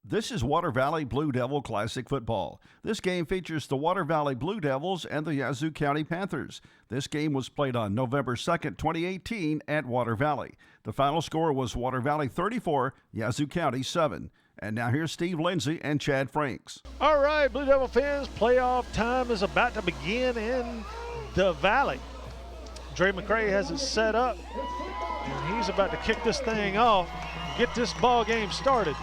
This is Water Valley Blue Devil Classic Football. This game features the Water Valley Blue Devils and the Yazoo County Panthers. This game was played on November 2nd, 2018 at Water Valley. The final score was Water Valley 34, Yazoo County 7. And now here's Steve Lindsay and Chad Franks. All right, Blue Devil fans, playoff time is about to begin in the Valley. Dre McCray has it set up, and he's about to kick this thing off, get this ball game started.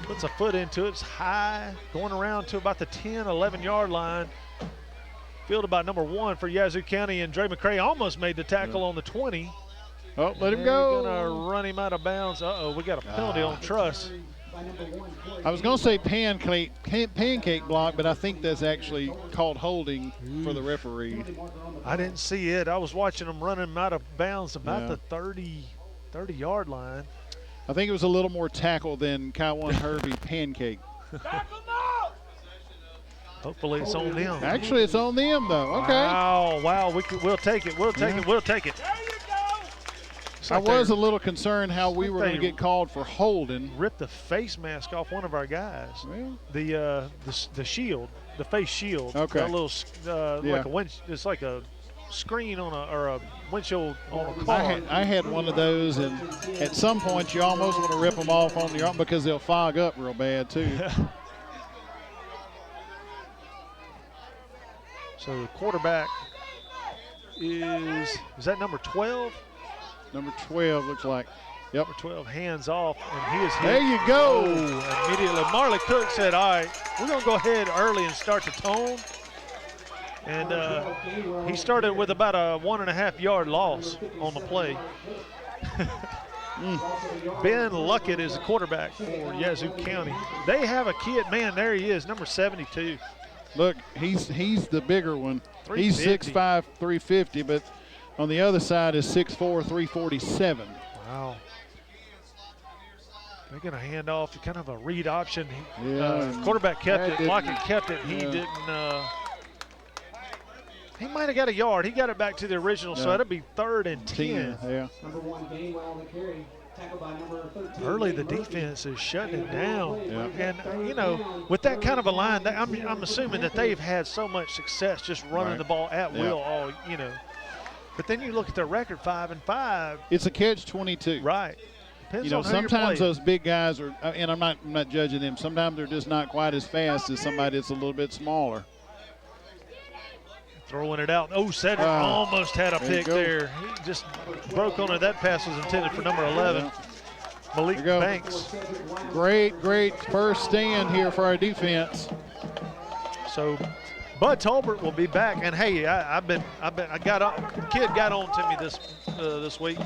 Puts a foot into it, it's high, going around to about the 10, 11-yard line. Field about number 1 for Yazoo County, and Dre McCray almost made the tackle on the 20. Oh, let him go. They're gonna run him out of bounds. Uh-oh, we got a penalty on Truss. I was going to say pancake block, but I think that's actually called holding for the referee. I didn't see it. I was watching them running him out of bounds about the 30-yard line. I think it was a little more tackle than Kyle Hervey pancake. Hopefully it's on them. Actually, it's on them, though. Okay. Wow. We'll take it. We'll take it. I was a little concerned how we were going to get called for holding. Ripped the face mask off one of our guys. Well, the shield, the face shield. Okay. That little like a wind. It's like a screen on a windshield on a car. I had one of those, and at some point you almost want to rip them off on the arm because they'll fog up real bad too. So the quarterback is that number 12? Number 12 looks like. Yep. Number 12, hands off, and he is hit. There you go. Immediately, Marley Cook said, all right, we're going to go ahead early and start the tone. And he started with about a 1.5-yard loss on the play. Ben Luckett is the quarterback for Yazoo County. They have a kid, man, there he is, number 72. Look, he's the bigger one. He's 6'5", 350, but on the other side is 6'4", 347. Wow. They're going to hand off to kind of a read option. Quarterback kept it. Lockett kept it. He didn't. He might have got a yard. He got it back to the original, so that'll be 3rd and 10. Yeah. Number 1 Gainwell on the carry. Tackled by number 13. Early, the defense is shutting it down. Yeah. And, with that kind of a line, I'm assuming that they've had so much success just running the ball at will all. But then you look at their record, 5-5. It's a catch-22. Right. Depends on who you're sometimes playing. those big guys are, and I'm not judging them. Sometimes they're just not quite as fast as somebody that's a little bit smaller. Throwing it out. Oh, Cedric almost had a pick there. He just broke on it. That pass was intended for number 11, Malik Banks. Great first stand here for our defense. So Bud Tolbert will be back, and hey, kid got on to me this week.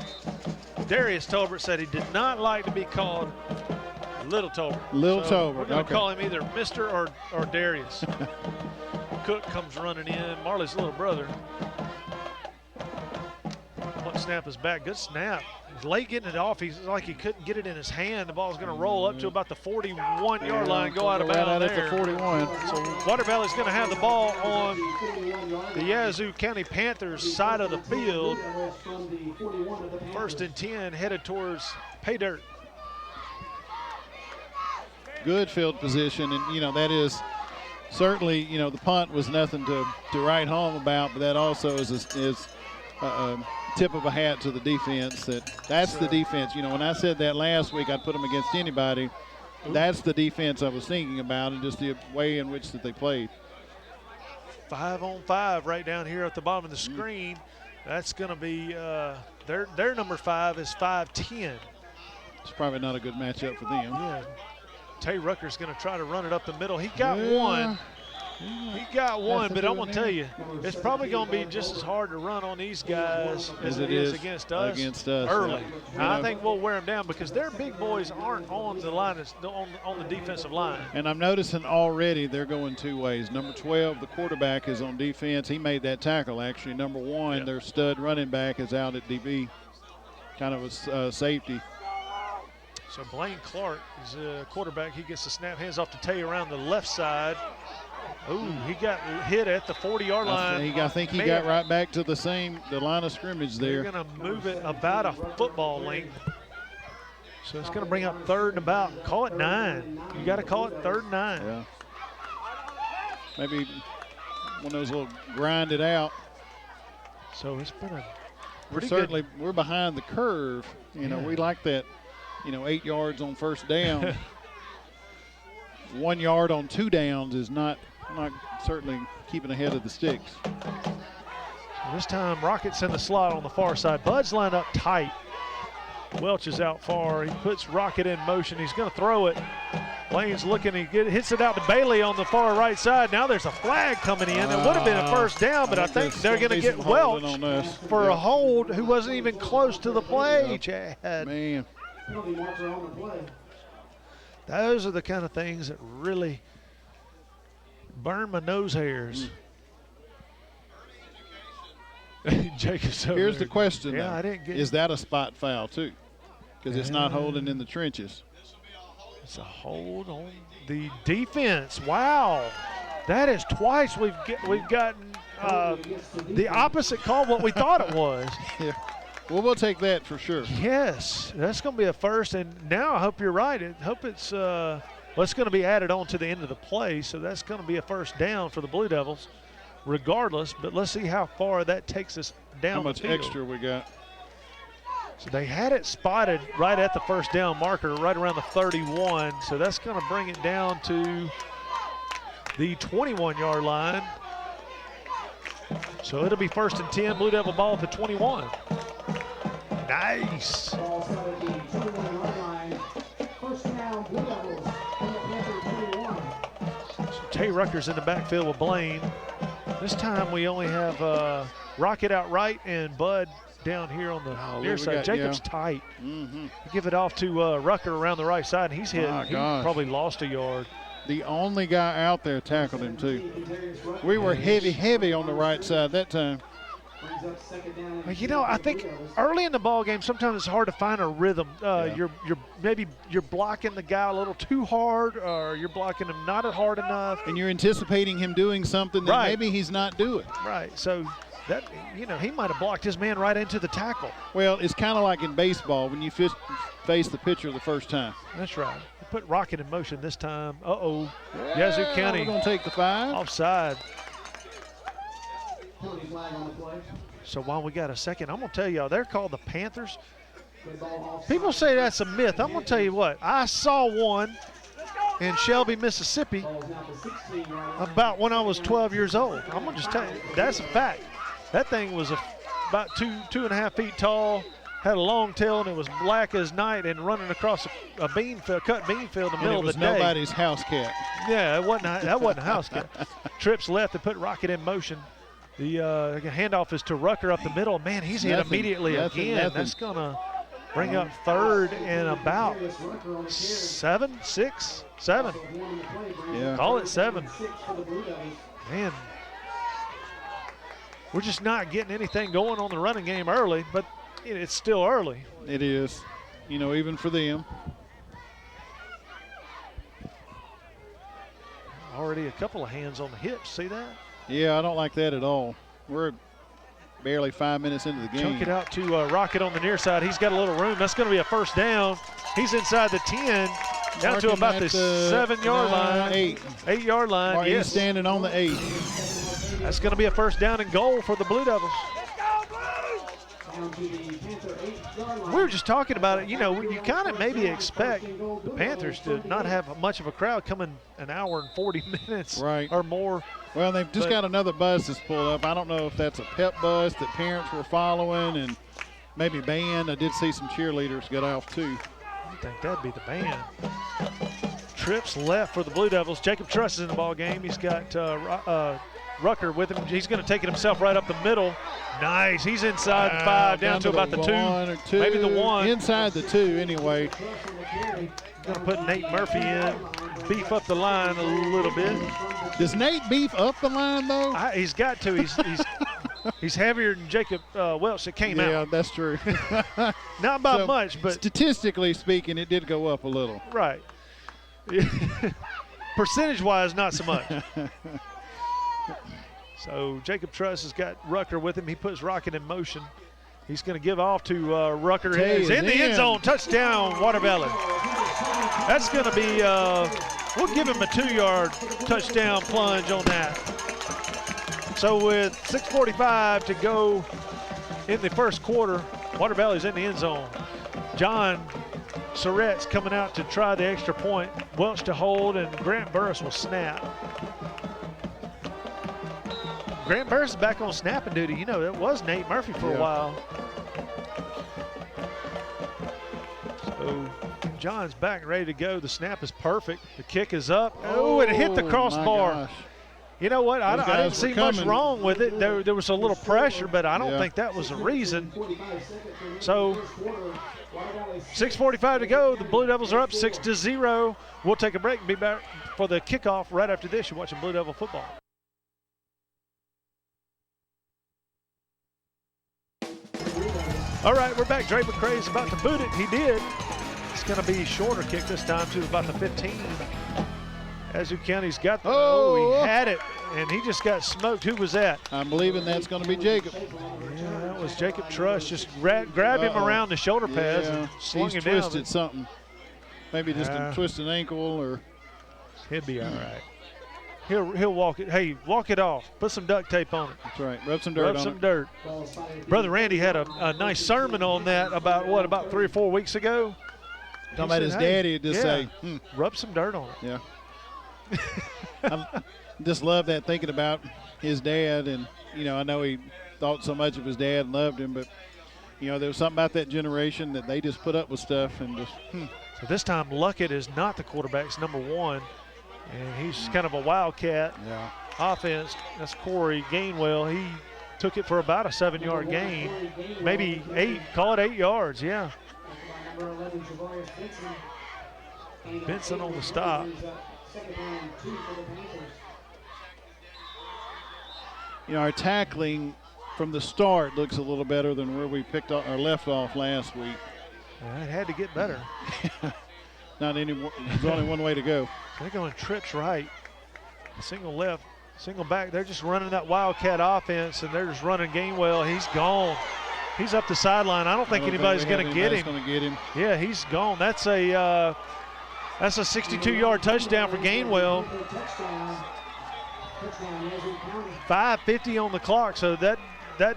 Darius Tolbert said he did not like to be called Little Tolbert. Tolbert. We're going to call him either Mr. or Darius. Cook comes running in, Marley's little brother. One snap is back, good snap. He's late getting it off. He's like he couldn't get it in his hand. The ball's going to roll up to about the 41-yard line, go out of bounds there. At the 41. So Water Valley's going to have the ball on the Yazoo County Panthers side of the field. 1st and 10, headed towards pay dirt. Good field position, and that is certainly, the punt was nothing to write home about, but that also is a tip of a hat to the defense. That's the defense. When I said that last week, I'd put them against anybody. That's the defense I was thinking about, and just the way in which that they played. 5-on-5 right down here at the bottom of the screen. That's going to be their number 5 is 5'10". It's probably not a good matchup for them. Yeah. Tay Rucker's going to try to run it up the middle. He got one. He got one, but I'm going to tell you, it's probably going to be just as hard to run on these guys as it is against us early. Now, I think we'll wear them down because their big boys aren't on the line, on the defensive line. And I'm noticing already they're going two ways. Number 12, the quarterback, is on defense. He made that tackle, actually. Number 1, their stud running back, is out at DB, kind of a safety. So Blaine Clark is a quarterback. He gets the snap, hands off to Tay around the left side. Ooh, he got hit at the 40-yard line. I think he got right back to the line of scrimmage there. They're going to move it about a football length. So it's going to bring up 3rd and about. Call it 9. You got to call it 3rd and 9. Yeah. Maybe one of those little grind it out. So it's been a we're behind the curve. You know, we like that, 8 yards on first down. 1 yard on 2 downs is not certainly keeping ahead of the sticks. This time Rocket's in the slot on the far side. Bud's lined up tight. Welch is out far. He puts Rocket in motion. He's going to throw it. Lane's looking. He hits it out to Bailey on the far right side. Now there's a flag coming in. It would have been a first down, but I think they're going to get Welch for a hold who wasn't even close to the play, Chad. Man. Those are the kind of things that really burn my nose hairs. Jacob's over Here's there. the question, Yeah, though. I didn't get Is that a spot foul, too? Because it's not holding in the trenches. It's a hold on the defense. Wow. That is twice we've gotten the opposite call what we thought it was. Yeah. Well, we'll take that for sure. Yes, that's going to be a first. And now I hope you're right. I hope it's going to be added on to the end of the play. So that's going to be a first down for the Blue Devils regardless. But let's see how far that takes us down How much the field. extra we got? So they had it spotted right at the first down marker, right around the 31. So that's going to bring it down to the 21-yard line. So it'll be 1st and 10, Blue Devil ball at the 21. Nice. Ball started at the 21-yard line. First down, Blue Devils in the Panther 21. So Tay Rucker's in the backfield with Blaine. This time we only have Rocket out right and Bud down here on the near side. Jacob's tight. Give it off to Rucker around the right side, and he's hit. He probably lost a yard. The only guy out there tackled him, too. We were heavy on the right side that time. I think early in the ball game, sometimes it's hard to find a rhythm. You're blocking the guy a little too hard, or you're blocking him not hard enough, and you're anticipating him doing something that maybe he's not doing. Right. So that he might have blocked his man right into the tackle. Well, it's kind of like in baseball when you face the pitcher the first time. That's right. Put Rocket in motion this time. Yazoo County. We're going to take the 5. Offside. Penalty flag on the play. So while we got a second, I'm going to tell y'all, they're called the Panthers. People say that's a myth. I'm going to tell you what. I saw one in Shelby, Mississippi about when I was 12 years old. I'm going to just tell you, that's a fact. That thing was about 2.5 feet tall, had a long tail, and it was black as night and running across a cut bean field in the middle of the day. It was nobody's house cat. Yeah, that wasn't a house cat. Trips left to put Rocket in motion. The handoff is to Rucker up the middle. Man, he's hit immediately again. That's going to bring up 3rd and about 7. Yeah. Call it 7. Man, we're just not getting anything going on the running game early, but it's still early. It is, even for them. Already a couple of hands on the hips. See that? Yeah, I don't like that at all. We're barely 5 minutes into the game. Chunk it out to Rocket on the near side. He's got a little room. That's going to be a first down. He's inside the 10, down to about the 7-yard line. 8-yard line. He's standing on the 8. That's going to be a first down and goal for the Blue Devils. We were just talking about it. You kind of maybe expect the Panthers to not have much of a crowd coming an hour and 40 minutes or more. Well, they've just got another bus that's pulled up. I don't know if that's a pep bus that parents were following and maybe band. I did see some cheerleaders get off, too. I think that'd be the band. Trips left for the Blue Devils. Jacob Truss is in the ball game. He's got Rucker with him. He's going to take it himself right up the middle. Nice. He's inside the 5, down to about the 2. Maybe the 1. Inside the 2, anyway. Going to put Nate Murphy in, beef up the line a little bit. Does Nate beef up the line, though? He's got to. He's heavier than Jacob Welch that came out. Yeah, that's true. Not by much, but statistically speaking, it did go up a little. Right. Percentage-wise, not so much. So Jacob Truss has got Rucker with him. He puts Rocket in motion. He's going to give off to Rucker. He's in the end zone. Touchdown, Water Valley. That's going to be, we'll give him a 2-yard touchdown plunge on that. So with 6:45 to go in the first quarter, Water Valley's in the end zone. John Surratt's coming out to try the extra point. Welch to hold, and Grant Burris will snap. Grant Burris is back on snapping duty. You know, it was Nate Murphy for a while. So John's back ready to go. The snap is perfect. The kick is up. Oh, and it hit the crossbar. You know what? I didn't see much wrong with it. There was a little pressure, but I don't think that was the reason. So 6:45 to go. The Blue Devils are up 6-0. We'll take a break and be back for the kickoff right after this. You're watching Blue Devil football. All right, we're back. Dre McCrae's about to boot it. He did. It's going to be a shorter kick this time to about the 15. Yazoo County's got the, he had it, and he just got smoked. Who was that? I'm believing that's going to be Jacob. Yeah, that was Jacob Truss. Just grabbed him around the shoulder pads and slung him down. He's twisted something. Maybe just a twisted ankle or. He'll be all right. He'll walk it. Hey, walk it off. Put some duct tape on it. That's right. Rub some dirt on it. Brother Randy had a nice sermon on that about 3 or 4 weeks ago. Talking about his daddy would just say, rub some dirt on it. Yeah. I just love that, thinking about his dad. And, you know, I know he thought so much of his dad and loved him, but, you know, there was something about that generation that they just put up with stuff and just, So this time Luckett is not the quarterback's number 1. And he's kind of a wildcat offense. That's Corey Gainwell. He took it for about a 7-yard gain, maybe 8. Call it 8 yards. Yeah. Benson on the stop. You know, our tackling from the start looks a little better than where we picked up or left off last week. It had to get better. Not anymore. There's only one way to go. They're going trips right. Single left, single back. They're just running that wildcat offense, and they're just running Gainwell. He's gone. He's up the sideline. I don't think anybody's going to get him. Going to get him. Yeah, he's gone. That's a 62-yard touchdown for Gainwell. 5:50 on the clock. So that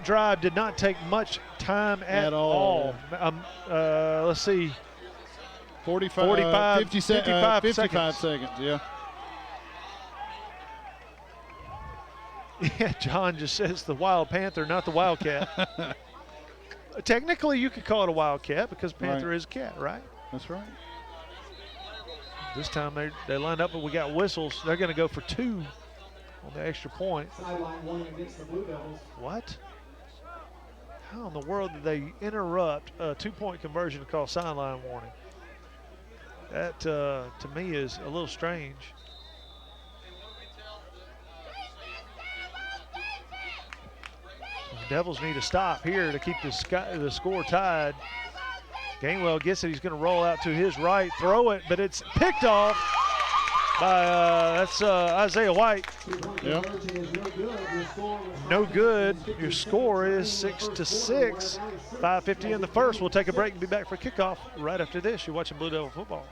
drive did not take much time at all. Let's see. 55 seconds. Yeah. Yeah, John just says the Wild Panther, not the Wildcat. Technically, you could call it a Wildcat because Panther is a cat, right? That's right. This time they lined up, but we got whistles. They're going to go for 2 on the extra point. What? How in the world did they interrupt a 2-point conversion to call sideline warning? That, to me, is a little strange. The Devils need to stop here to keep the score tied. Gainwell gets it. He's going to roll out to his right, throw it, but it's picked off by Isaiah White. Yeah. No good. Your score is 6-6. 5:50 in the first. We'll take a break and be back for kickoff right after this. You're watching Blue Devil football.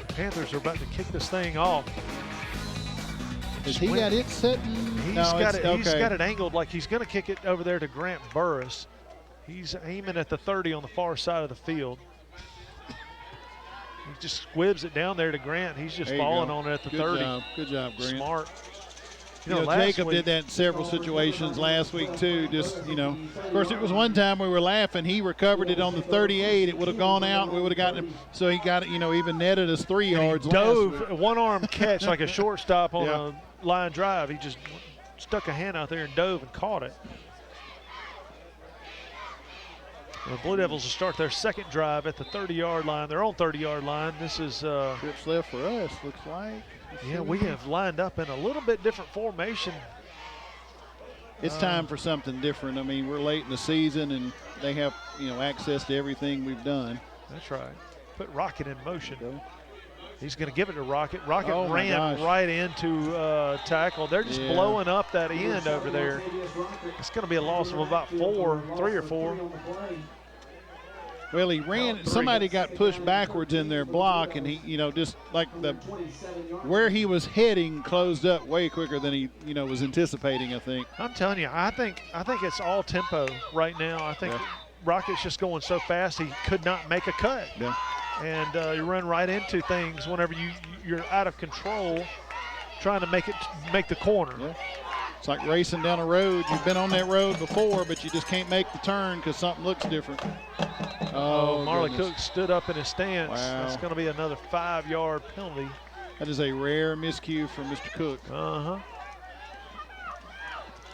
Panthers are about to kick this thing off. Has he got it set? He's got it angled like he's going to kick it over there to Grant Burris. He's aiming at the 30 on the far side of the field. He just squibs it down there to Grant. He's just falling on it at the 30. Good job, Grant. Smart. You know, Jacob did that in several situations last week too. Just, you know, of course it was one time we were laughing. He recovered it on the 38. It would have gone out. We would have gotten him. So he got it, you know, even netted us 3 yards. Dove, one-arm catch like a shortstop on a line drive. He just stuck a hand out there and dove and caught it. The Blue Devils will start their second drive at the 30-yard line. Their own 30-yard line. This is trips left for us, looks like. Yeah, we have lined up in a little bit different formation. It's time for something different. I mean, we're late in the season, and they have, you know, access to everything we've done. That's right. Put Rocket in motion. He's going to give it to Rocket. Rocket Oh, my ran gosh. right into tackle. They're just blowing up that end over there. It's going to be a loss of about 3 or 4. Well, he ran. Somebody got pushed backwards in their block, and he, just like where he was heading closed up way quicker than he, was anticipating. I think. I'm telling you, I think it's all tempo right now. I think Rocket's just going so fast he could not make a cut. Yeah. And you run right into things whenever you're out of control, trying to make the corner. Yeah. It's like racing down a road. You've been on that road before, but you just can't make the turn because something looks different. Oh, Marley goodness. Cook stood up in his stance. Wow. That's going to be another 5-yard penalty. That is a rare miscue from Mr. Cook. Uh-huh.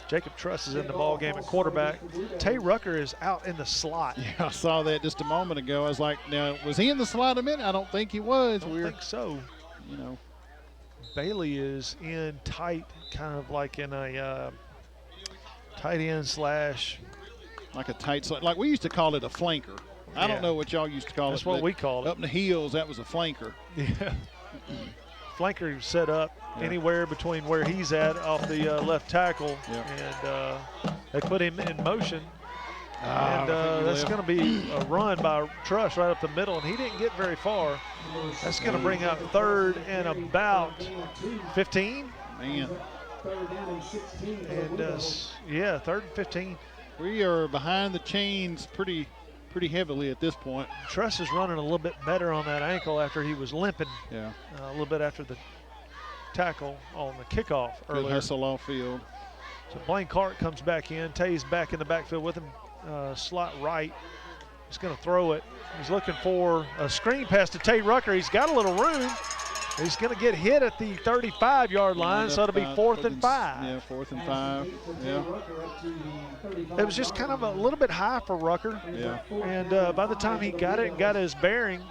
Jacob Truss is in the ball game at quarterback. Tay Rucker is out in the slot. Yeah, I saw that just a moment ago. I was like, now, was he in the slot a minute? I don't think he was. I don't think so. Bailey is in tight, kind of like in a tight end slash. Like a tight slot. Like we used to call it a flanker. I don't know what y'all used to call it. That's what we call it. Up in the heels, that was a flanker. Yeah. Flanker set up anywhere between where he's at off the left tackle, and they put him in motion. And that's going to be a run by Truss right up the middle, and he didn't get very far. That's going to bring up 3rd and about 15. Man. And 3rd and 15. We are behind the chains pretty heavily at this point. Truss is running a little bit better on that ankle after he was limping. Yeah. A little bit after the tackle on the kickoff earlier. Good hustle off field. So Blaine Clark comes back in. Tay's back in the backfield with him. Slot right. He's going to throw it. He's looking for a screen pass to Tay Rucker. He's got a little room. He's going to get hit at the 35-yard line, so it'll be 4th and 5. Yeah, 4th and 5. Yeah. It was just kind of a little bit high for Rucker. Yeah. And by the time he got it and got his bearing,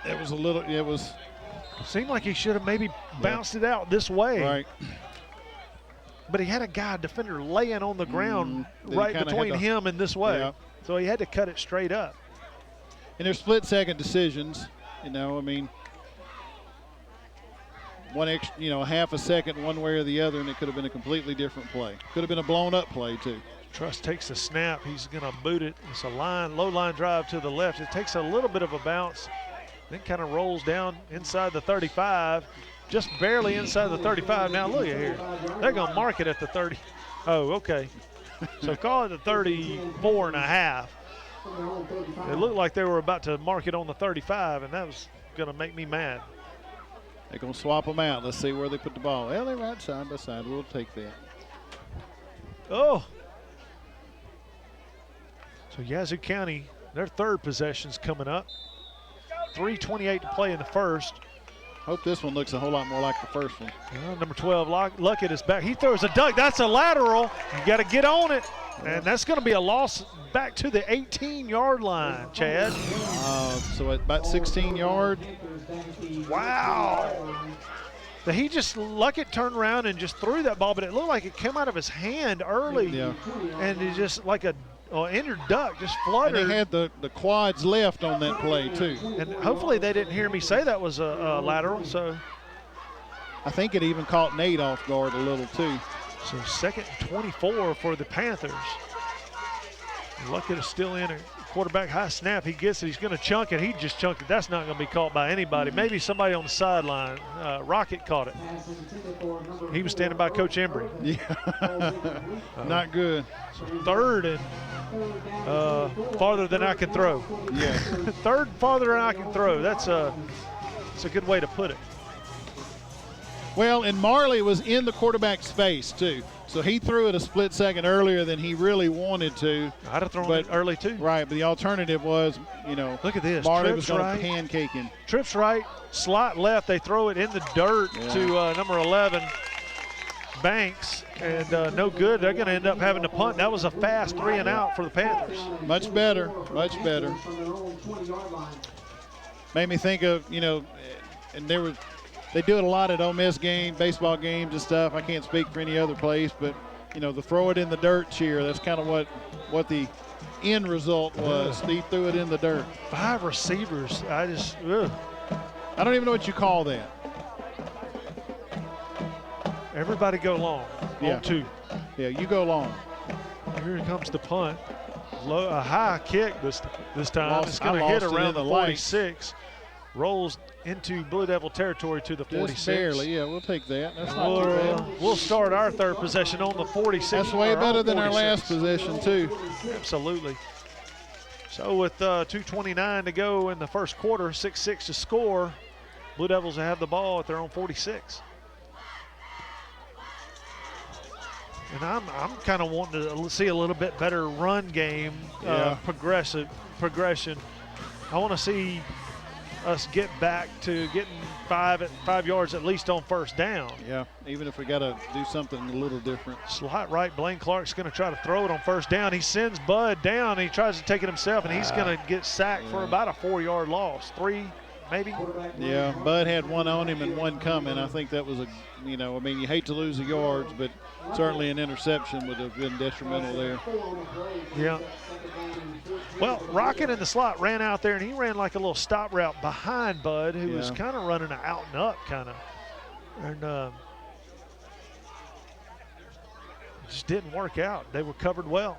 it was a little. It was. Seemed like he should have maybe bounced it out this way. Right. But he had a defender laying on the ground right between him and this way. Yeah. So he had to cut it straight up. And they're split-second decisions. One extra, half a second one way or the other, and it could have been a completely different play. Could have been a blown-up play too. Truss takes the snap. He's going to boot it. It's a low line drive to the left. It takes a little bit of a bounce, then kind of rolls down inside the 35. Just barely inside the 35. Now look at here. They're going to mark it at the 30. Oh, okay. So call it the 34 and a half. It looked like they were about to mark it on the 35, and that was going to make me mad. They're going to swap them out. Let's see where they put the ball. Well, they're right side by side. We'll take that. Oh. So Yazoo County, their 3rd possession's coming up. 3:28 to play in the first. Hope this one looks a whole lot more like the first one. Number 12, Luckett is back. He throws a duck. That's a lateral. You got to get on it. And that's going to be a loss back to the 18-yard line, Chad. So at about 16 yards. Wow. Luckett turned around and just threw that ball, but it looked like it came out of his hand early. Yeah. And it just like a injured duck just fluttered. And they had the quads left on that play too. And hopefully they didn't hear me say that was a lateral. So I think it even caught Nate off guard a little too. So 2nd and 24 for the Panthers. Luckett is still in a quarterback high snap. He gets it. He's going to chunk it. He just chunked it. That's not going to be caught by anybody. Maybe somebody on the sideline. Rocket caught it. He was standing by Coach Embry. Yeah. Not good. So 3rd and farther than I can throw. Yeah. 3rd farther than I can throw. That's a good way to put it. Well, and Marley was in the quarterback's face too. So he threw it a split second earlier than he really wanted to. I'd have thrown it early too. Right, but the alternative was, look at this. Marley Trips was going right. to pancake him. Trips right, slot left. They throw it in the dirt to number 11, Banks, and no good. They're going to end up having to punt. That was a fast 3 and out for the Panthers. Much better, much better. Made me think of, and they do it a lot at Ole Miss baseball games and stuff. I can't speak for any other place, but you know, the throw it in the dirt cheer. That's kind of what the end result was. He threw it in the dirt. 5 receivers. I don't even know what you call that. Everybody go long. Yeah. On 2. Yeah, you go long. Here comes the punt. A high kick this time. It's going to I hit lost it around in the the 46. Rolls into Blue Devil territory to the 46. Just barely, yeah, we'll take that. That's not too bad. We'll start our third possession on the 46. That's way better than our 46. last possession, too. Absolutely. So with 2:29 to go in the first quarter, 6-6 to score, Blue Devils have the ball at their own 46. And I'm kind of wanting to see a little bit better run game, progression. I want to see us get back to getting 5 yards at least on first down. Yeah, even if we got to do something a little different. Slot right, Blaine Clark's going to try to throw it on first down. He sends Bud down. He tries to take it himself, and he's going to get sacked for about a 4-yard loss. 3, maybe. Yeah, Bud had one on him and one coming. I think that was you hate to lose the yards, but certainly an interception would have been detrimental there. Yeah. Well, Rocket in the slot ran out there, and he ran like a little stop route behind Bud, who was kind of running an out and up kind of. And it just didn't work out. They were covered well.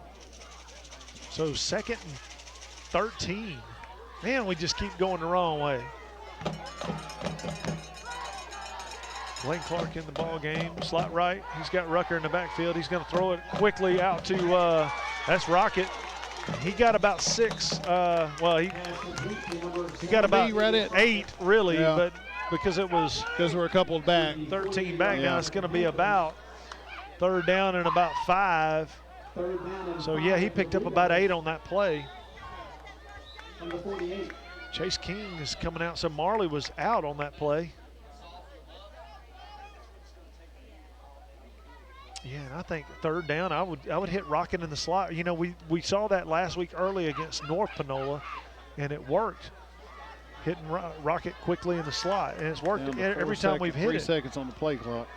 So 2nd and 13. Man, we just keep going the wrong way. Blaine Clark in the ball game, slot right. He's got Rucker in the backfield. He's going to throw it quickly out to, that's Rocket. He got about 6. He got about 8, really, but because we're a couple back. 13 back now, it's going to be about 3rd down and about 5. So, yeah, he picked up about 8 on that play. Chase King is coming out, so Marley was out on that play. Yeah, and I think 3rd down, I would hit Rocket in the slot. You know, we saw that last week early against North Panola, and it worked. Hitting Rocket quickly in the slot, and it's worked every time we've hit it. 3 seconds on the play clock.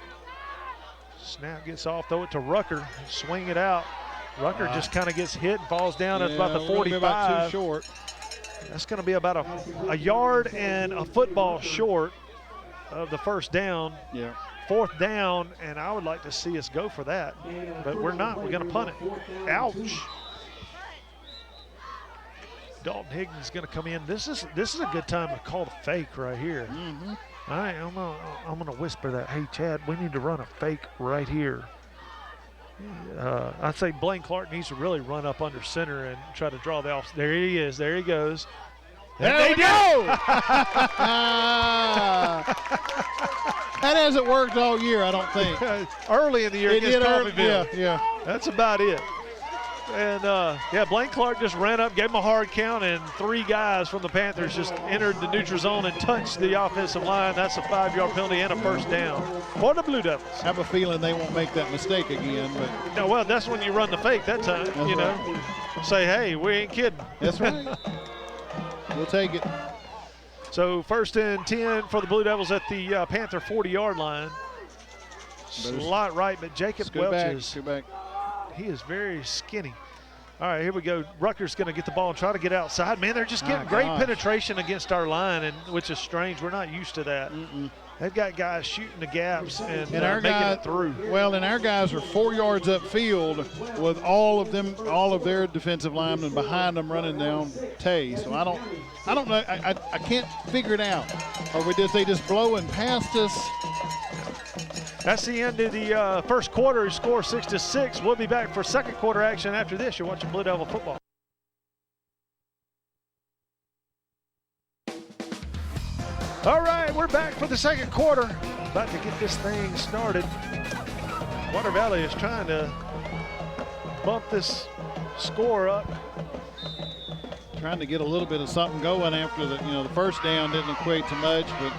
Snap gets off, throw it to Rucker, swing it out. Rucker just kind of gets hit and falls down at about the 45. About 2 short. That's going to be about a yard and a football short of the first down. Yeah. 4th down, and I would like to see us go for that, but we're not. We're going to punt it. Ouch. Dalton Higgins is going to come in. This is a good time to call the fake right here. Mm-hmm. I'm gonna whisper that. Hey, Chad, we need to run a fake right here. I'd say Blaine Clark needs to really run up under center and try to draw the off. There he is. There he goes. There we go. That hasn't worked all year, I don't think. Early in the year against Coffeyville. Yeah. That's about it. And, Blaine Clark just ran up, gave him a hard count, and 3 guys from the Panthers just entered the neutral zone and touched the offensive line. That's a 5-yard penalty and a first down for the Blue Devils. I have a feeling they won't make that mistake again. But No, well, that's when you run the fake that time, That's know. Say, hey, we ain't kidding. That's right. We'll take it. So 1st and 10 for the Blue Devils at the Panther 40-yard line. Slot right, but Jacob Welch is he is very skinny. All right, here we go. Rutgers going to get the ball and try to get outside. Man, they're just getting great penetration against our line, and which is strange. We're not used to that. They've got guys shooting the gaps and making it through. Well, and our guys are 4 yards upfield with all of their defensive linemen behind them running down Tay. So I don't know. I can't figure it out. Or they just blowing past us? That's the end of the first quarter. Score 6-6. We'll be back for second quarter action after this. You're watching Blue Devil football. All right, we're back for the second quarter. About to get this thing started. Water Valley is trying to bump this score up. Trying to get a little bit of something going after the first down didn't equate to much, but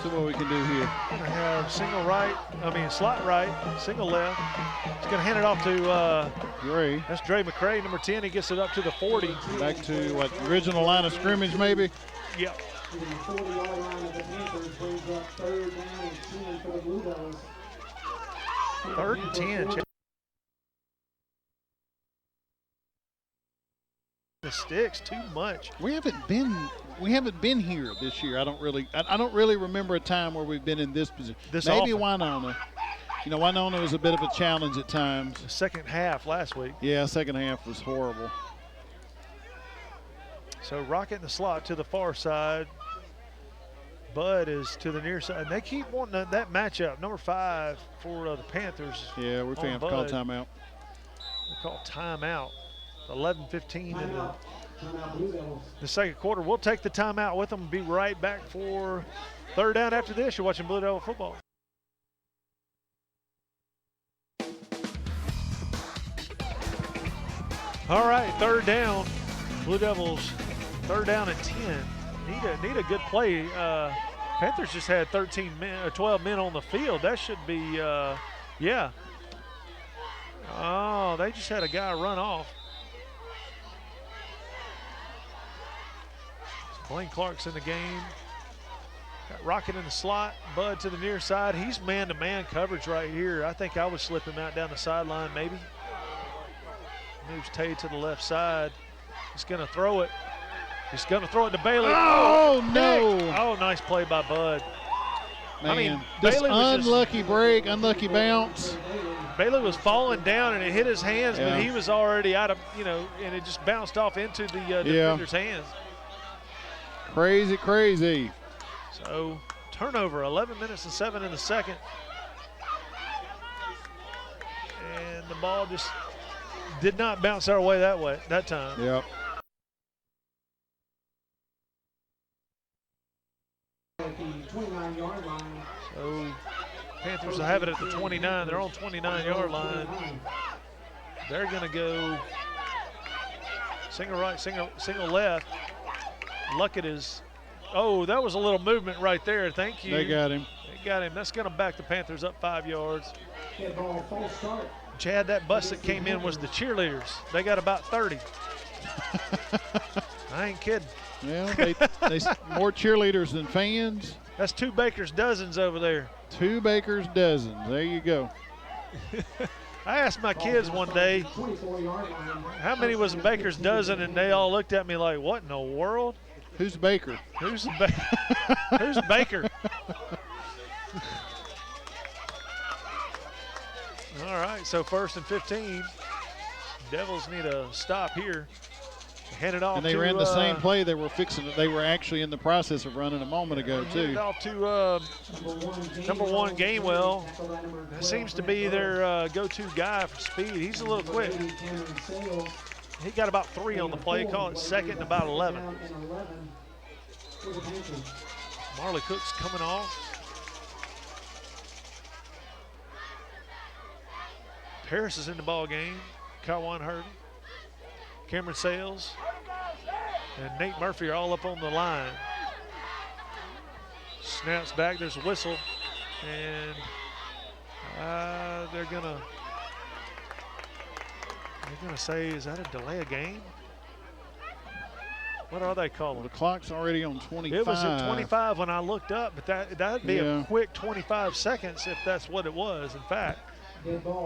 see what we can do here. Gonna have slot right, single left. He's gonna hand it off to Gray. That's Dre McCray, number 10. He gets it up to the 40. Back to original line of scrimmage, maybe? Yep. The 40-yard line of the Panthers brings up 3rd down and 10 for the Blue Devils. 3rd and 10. The sticks too much. We haven't been here this year. I don't really remember a time where we've been in this position. Maybe often. Winona. You know, Winona was a bit of a challenge at times. The second half last week. Yeah, second half was horrible. So Rocket in the slot to the far side. Bud is to the near side. And they keep wanting that matchup. Number 5 for the Panthers. Yeah, we're going to call timeout. They call timeout. 11:15 in the second quarter. We'll take the timeout with them and be right back for 3rd down after this. You're watching Blue Devil football. All right, 3rd down. Blue Devils 3rd down and 10. Need a good play. Panthers just had 12 men on the field. That should be, yeah. Oh, they just had a guy run off. Blaine Clark's in the game. Got Rocket in the slot. Bud to the near side. He's man-to-man coverage right here. I think I would slip him out down the sideline maybe. Moves Tay to the left side. He's going to throw it. He's going to throw it to Bailey. Oh, no. Oh, nice play by Bud. Man, I mean, this Bailey was unlucky break, unlucky bounce. Bailey was falling down and it hit his hands, Yeah. but he was already out of, and it just bounced off into the defender's hands. Crazy, crazy. So turnover, 11 minutes and 7 in the second. And the ball just did not bounce our way that time. Yep. At the 29-yard line. So Panthers will have it at the 29. They're on 29-yard line. They're going to go single right, single left. Luckett is, oh, that was a little movement right there. Thank you. They got him. They got him. That's going to back the Panthers up 5 yards. Get ball, false start. Chad, that bus that came in was the cheerleaders. They got about 30. I ain't kidding. Well, they more cheerleaders than fans. That's 2 Baker's dozens over there. 2 Baker's dozens. There you go. I asked my kids one day, 24-yard line. how many was a Baker's dozen, and they all looked at me like, what in the world? Who's Baker? Who's who's Baker? All right, so 1st and 15. Devils need a stop here. Hand it off And they ran the same play they were fixing it. They were actually in the process of running a moment ago, hand too. it off to number 1 Gainwell. That seems to be their go-to guy for speed. He's a little quick. He got about 3 on the play. Call it 2nd and about 11. Marley Cook's coming off. Harris is in the ball game. Kawan Hurdy, Cameron Sales, and Nate Murphy are all up on the line. Snaps back, there's a whistle, and they're gonna say, is that a delay of game? What are they calling? Well, the clock's already on 25. It was at 25 when I looked up, but that'd be a quick 25 seconds if that's what it was. In fact,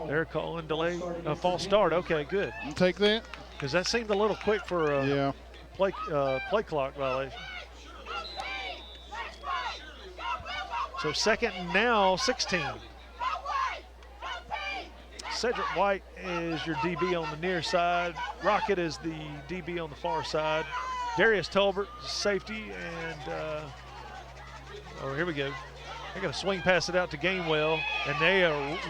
they're calling delay, a false start. Okay, good. You take that? Because that seemed a little quick for a play clock violation. So 2nd and now 16. Cedric White is your DB on the near side. Rocket is the DB on the far side. Darius Tolbert, safety, and here we go. They're going to swing pass it out to Gainwell, and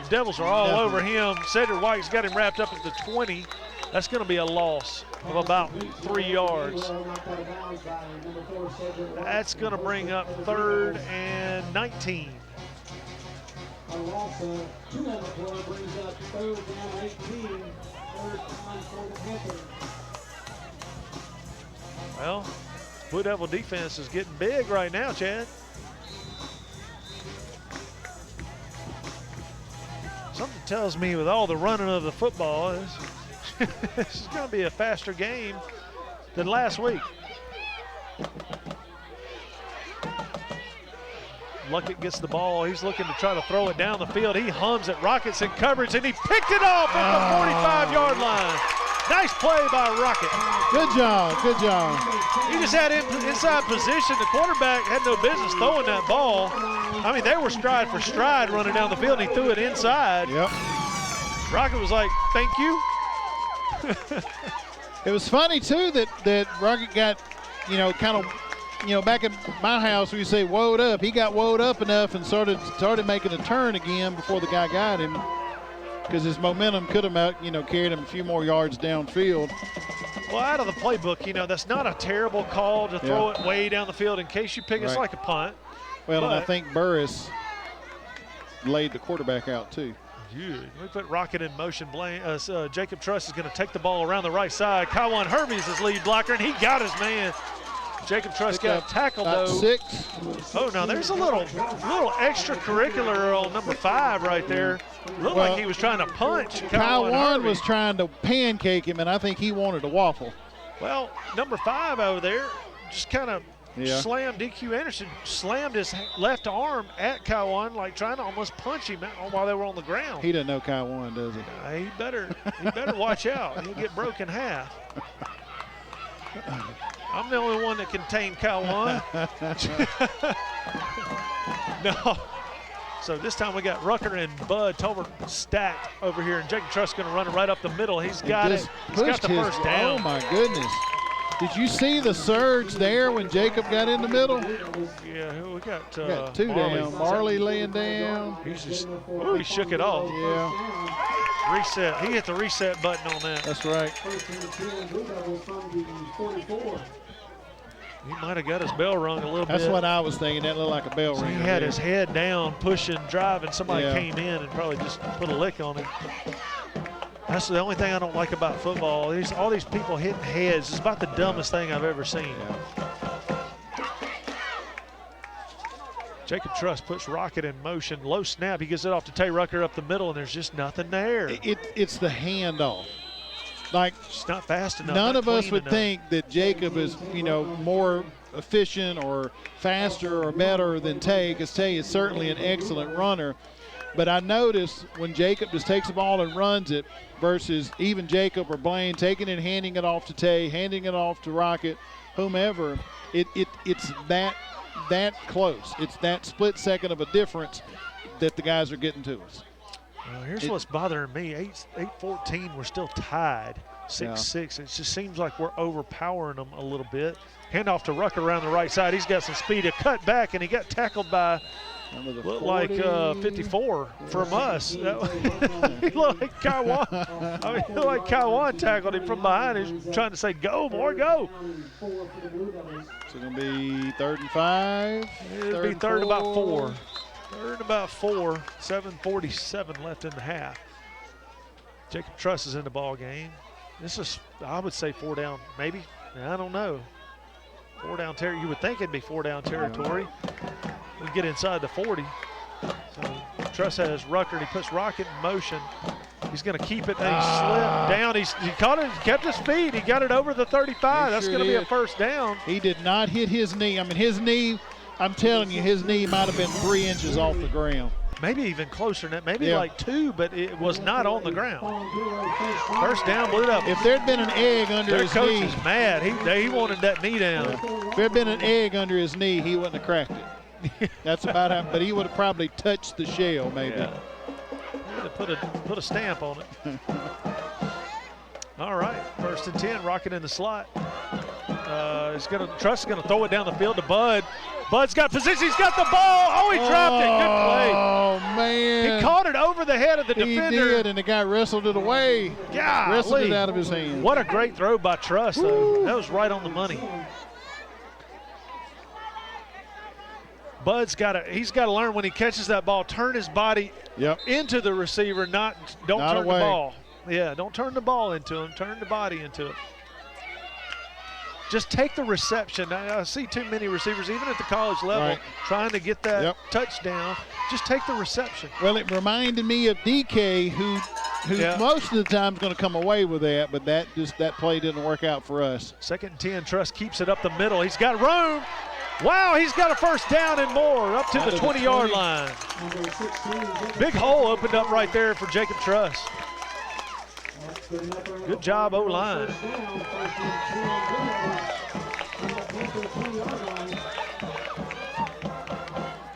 Devils are all over him. Cedric White's got him wrapped up at the 20. That's going to be a loss of about 3 yards. That's going to bring up 3rd and 19. A loss of 2 on the play brings up 3rd down 18. 3rd down for the Panthers. Well, Blue Devil defense is getting big right now, Chad. Something tells me with all the running of the football, this is going to be a faster game than last week. Luckett gets the ball. He's looking to try to throw it down the field. He hums at Rockets in coverage, and he picked it off at the 45-yard line. Nice play by Rocket. Good job, good job. He just had him inside position. The quarterback had no business throwing that ball. I mean, they were stride for stride running down the field, and he threw it inside. Yep. Rocket was like, thank you. It was funny, too, that Rocket got, kind of, back at my house, we say woed up. He got woed up enough and started making a turn again before the guy got him, because his momentum could have, carried him a few more yards downfield. Well, out of the playbook, that's not a terrible call to throw it way down the field in case you pick. It's like a punt. Well, and I think Burris laid the quarterback out, too. We put Rocket in motion. Jacob Truss is going to take the ball around the right side. Kywan Hervey is his lead blocker, and he got his man. Jacob Truss got tackled, though. 6. Oh, no, there's a little extracurricular on number 5 right there. Looked like he was trying to punch Kywan was trying to pancake him, and I think he wanted to waffle. Well, number 5 over there just kind of slammed DQ Anderson, slammed his left arm at Kywan, like trying to almost punch him while they were on the ground. He doesn't know Kywan, does he? He better watch out. He'll get broken in half. I'm the only one that can tame Kywan. No. So this time we got Rucker and Bud Tolbert stacked over here, and Jacob Truss going to run it right up the middle. He's got it. He's got the first down. Oh, my goodness. Did you see the surge there when Jacob got in the middle? Yeah, we got 2 down. Marley laying down. He shook it off. Yeah. Reset. He hit the reset button on that. That's right. He might have got his bell rung a little bit. That's what I was thinking. That looked like a bell ring. He had his head down, pushing, driving. Somebody came in and probably just put a lick on him. That's the only thing I don't like about football. All these people hitting heads. It's about the dumbest thing I've ever seen. Jacob Truss puts Rocket in motion. Low snap. He gets it off to Tay Rucker up the middle, and there's just nothing there. It's the handoff. Like, it's not fast enough. None of us would think that Jacob is, more efficient or faster or better than Tay, because Tay is certainly an excellent runner. But I notice when Jacob just takes the ball and runs it versus even Jacob or Blaine taking it and handing it off to Tay, handing it off to Rocket, whomever, it's that close. It's that split second of a difference that the guys are getting to us. Here's what's bothering me. 8-14, we're still tied. 6-6. It just seems like we're overpowering them a little bit. Handoff to Rucker around the right side. He's got some speed. A cut back, and he got tackled by looked like 54 from us. He looked like Kywan. I mean, he looked like Kywan tackled him from behind. He's trying to say, go, boy, go. So it's going to be 3rd and 5. It'll be third and about 4. 3rd and about 4. 7:47 left in the half. Jacob Truss is in the ball game. This is, I would say, 4 down, maybe. I don't know. 4 down territory. You would think it'd be 4 down territory. We get inside the 40. So Truss has Rucker, and he puts Rocket in motion. He's going to keep it, and he slipped down. He caught it, kept his feet. He got it over the 35. That's going to be a first down. He did not hit his knee. I mean, his knee, I'm telling you, his knee might have been 3 inches off the ground. Maybe even closer than that, maybe like 2, but it was not on the ground. First down, Blue Devils. If there'd been an egg under his knee. Their coach is mad. He wanted that knee down. If there'd been an egg under his knee, he wouldn't have cracked it. That's about how, but he would have probably touched the shell, maybe. Yeah. Put a stamp on it. All right, 1st and 10, Rocket in the slot. Truss is gonna throw it down the field to Bud. Bud's got position. He's got the ball. Oh, he dropped it. Good play. Oh, man. He caught it over the head of the defender. He did, and the guy wrestled it away. Yeah, wrestled it out of his hand. What a great throw by Truss, though. That was right on the money. Bud's he's got to learn when he catches that ball, turn his body into the receiver, don't turn the ball. Yeah, don't turn the ball into him, turn the body into it. Just take the reception. I see too many receivers, even at the college level, trying to get that touchdown. Just take the reception. Well, it reminded me of DK, who most of the time is going to come away with that, but that play didn't work out for us. 2nd and 10, Truss keeps it up the middle. He's got room. Wow, he's got a first down and more up to the 20-yard line. Big hole opened up right there for Jacob Truss. Good job, O-line.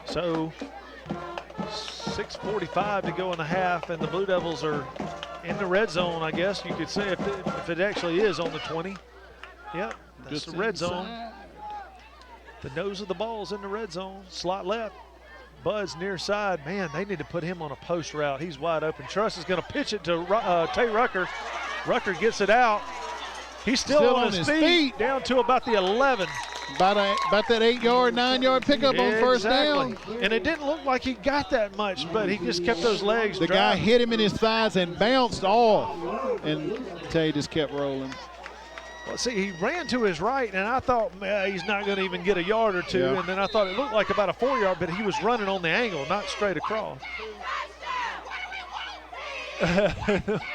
So 6:45 to go in the half, and the Blue Devils are in the red zone, I guess you could say, if it actually is on the 20. Yep, that's the red zone. The nose of the ball is in the red zone. Slot left. Bud's near side. Man, they need to put him on a post route. He's wide open. Truss is going to pitch it to Tay Rucker. Rucker gets it out. He's still on his feet. Down to about the 11. About that 8-yard, 9-yard pickup on first down. And it didn't look like he got that much, but he just kept those legs The driving. guy hit him in his thighs and bounced off. And Tay just kept rolling. Well, see, he ran to his right, and I thought he's not going to even get a yard or two. Yeah. And then I thought it looked like about a 4-yard, but he was running on the angle, not straight across.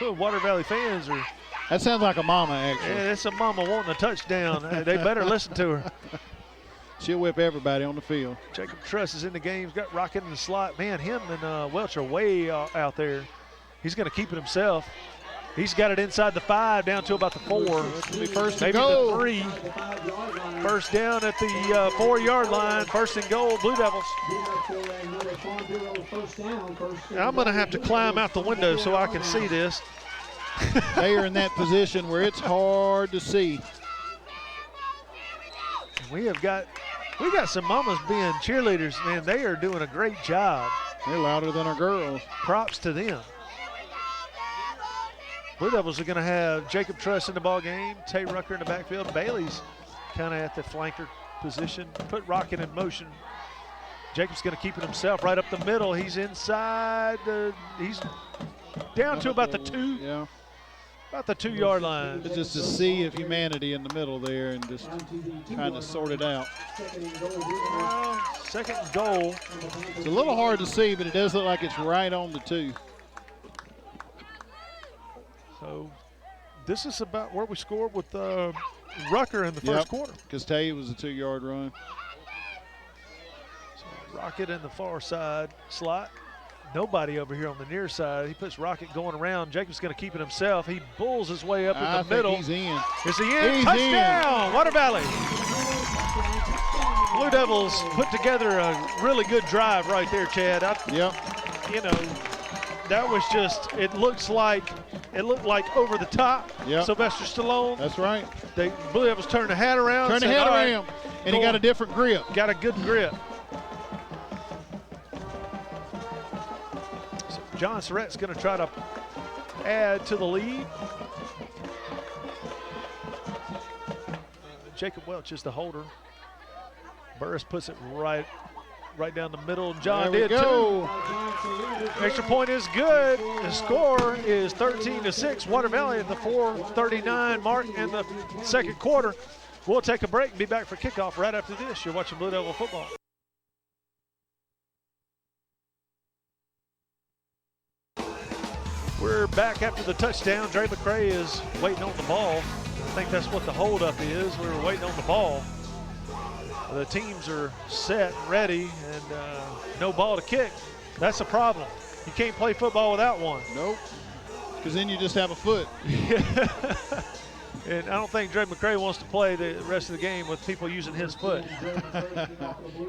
Water Valley fans are. That sounds like a mama, actually. Yeah, that's a mama wanting a touchdown. They better listen to her. She'll whip everybody on the field. Jacob Truss is in the game. He's got Rocket in the slot. Man, him and Welch are way out there. He's going to keep it himself. He's got it inside the 5, down to about the 4. First maybe and goal. the 3. First down at the 4-yard line. First and goal, Blue Devils. I'm going to have to climb out the window so I can see this. They are in that position where it's hard to see. We got some mamas being cheerleaders, man. They are doing a great job. They're louder than our girls. Props to them. Blue Devils are going to have Jacob Truss in the ball game, Tay Rucker in the backfield. Bailey's kind of at the flanker position. Put Rocket in motion. Jacob's going to keep it himself right up the middle. He's inside. He's down to about the 2. Yeah. About the 2-yard line. It's just a sea of humanity in the middle there and just trying to sort it out. Second and goal. It's a little hard to see, but it does look like it's right on the 2. So this is about where we scored with Rucker in the first quarter. Because Tay was a 2-yard run. So Rocket in the far side slot. Nobody over here on the near side. He puts Rocket going around. Jacob's going to keep it himself. He bulls his way up in the middle. He's in. Is he in? He's Touchdown, in. Water Valley. Blue Devils put together a really good drive right there, Chad. Yep. You know, that was just, it looked like over the top. Yep. Sylvester Stallone. That's right. Blue Devils turned the hat around. Turn the said, head "All right, around. And he got a different grip. got a good grip. So John Surratt's going to try to add to the lead. Jacob Welch is the holder. Burris puts it right down the middle. John There we did go. too. Extra point is good. The score is 13-6. Water Valley at the 4:39 mark in the second quarter. We'll take a break and be back for kickoff right after this. You're watching Blue Devil football. We're back after the touchdown. Dre McCray is waiting on the ball. I think that's what the holdup is. We were waiting on the ball. The teams are set and ready, and no ball to kick. That's a problem. You can't play football without one. Nope. Because then you just have a foot. And I don't think Dre McCray wants to play the rest of the game with people using his foot.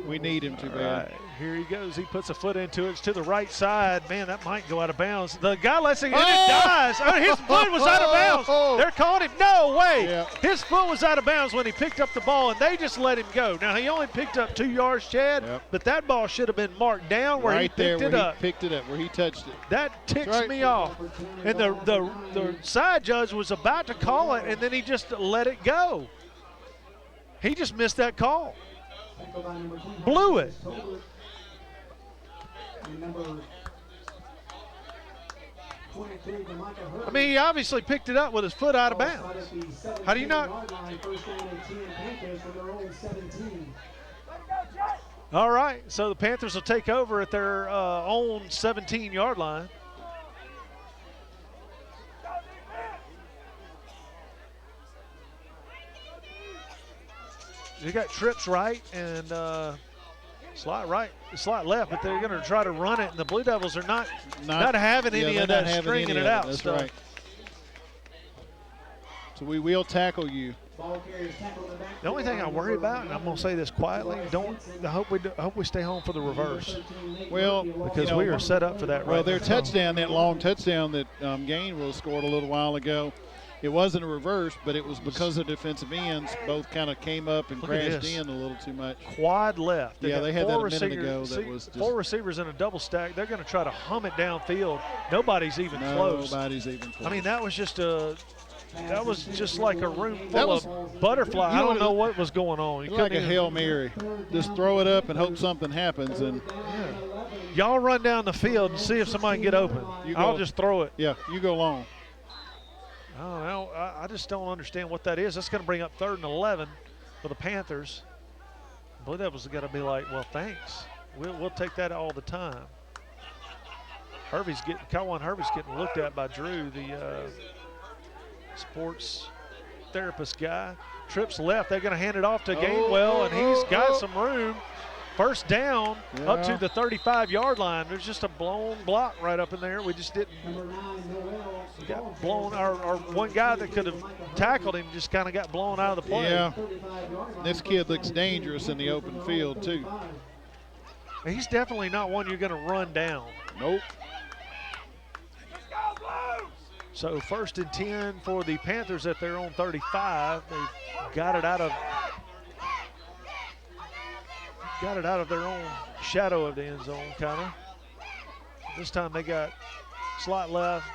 We need him to, All man. right, here he goes. He puts a foot into it. It's to the right side. Man, that might go out of bounds. The guy lets it, and it dies. Oh, his foot was out of bounds. They're calling him. No way. Yeah. His foot was out of bounds when he picked up the ball, and they just let him go. Now, he only picked up 2 yards, Chad, Yep. but that ball should have been marked down where Right he picked there it where up. he picked it up, where he touched it. That ticks right. me off. And the side judge was about to call it, and then he just let it go. He just missed that call. Blew it. I mean, he obviously picked it up with his foot out of bounds. How do you not? All right, so the Panthers will take over at their own 17-yard line. trips right and slot right, slot left, but they're going to try to run it, and the Blue Devils are not having any of that stringing it out That's stuff. right. So we will tackle you. The only thing I worry about, and I'm going to say this quietly, I hope we stay home for the reverse. Well, because we are set up for that. Well, right their now. touchdown, that long touchdown that Gainwell scored a little while ago, it wasn't a reverse, but it was because the defensive ends both kind of came up and crashed in a little too much. Quad left. They had that a minute ago. That was just 4 receivers in a double stack. They're going to try to hum it downfield. Nobody's even close. Nobody's even close. I mean, that was just like a room full of butterfly. I don't know what was going on. Like a Hail Mary. Just throw it up and hope something happens. And y'all run down the field and see if somebody can get open. I'll just throw it. Yeah, you go long. I don't know. I just don't understand what that is. That's going to bring up 3rd and 11 for the Panthers. Blue Devils got to be like, well, thanks. We'll take that all the time. Kyle Hervey's getting looked at by Drew, the sports therapist guy. Trips left. They're going to hand it off to Gainwell, and he's got some room. First down up to the 35-yard line. There's just a blown block right up in there. We just didn't. We got blown. Our one guy that could have tackled him just kind of got blown out of the play. Yeah. This kid looks dangerous in the open field, too. He's definitely not one you're going to run down. Nope. So 1st and 10 for the Panthers at their own 35. They've got it out of their own shadow of the end zone, kind of. This time they got slot left,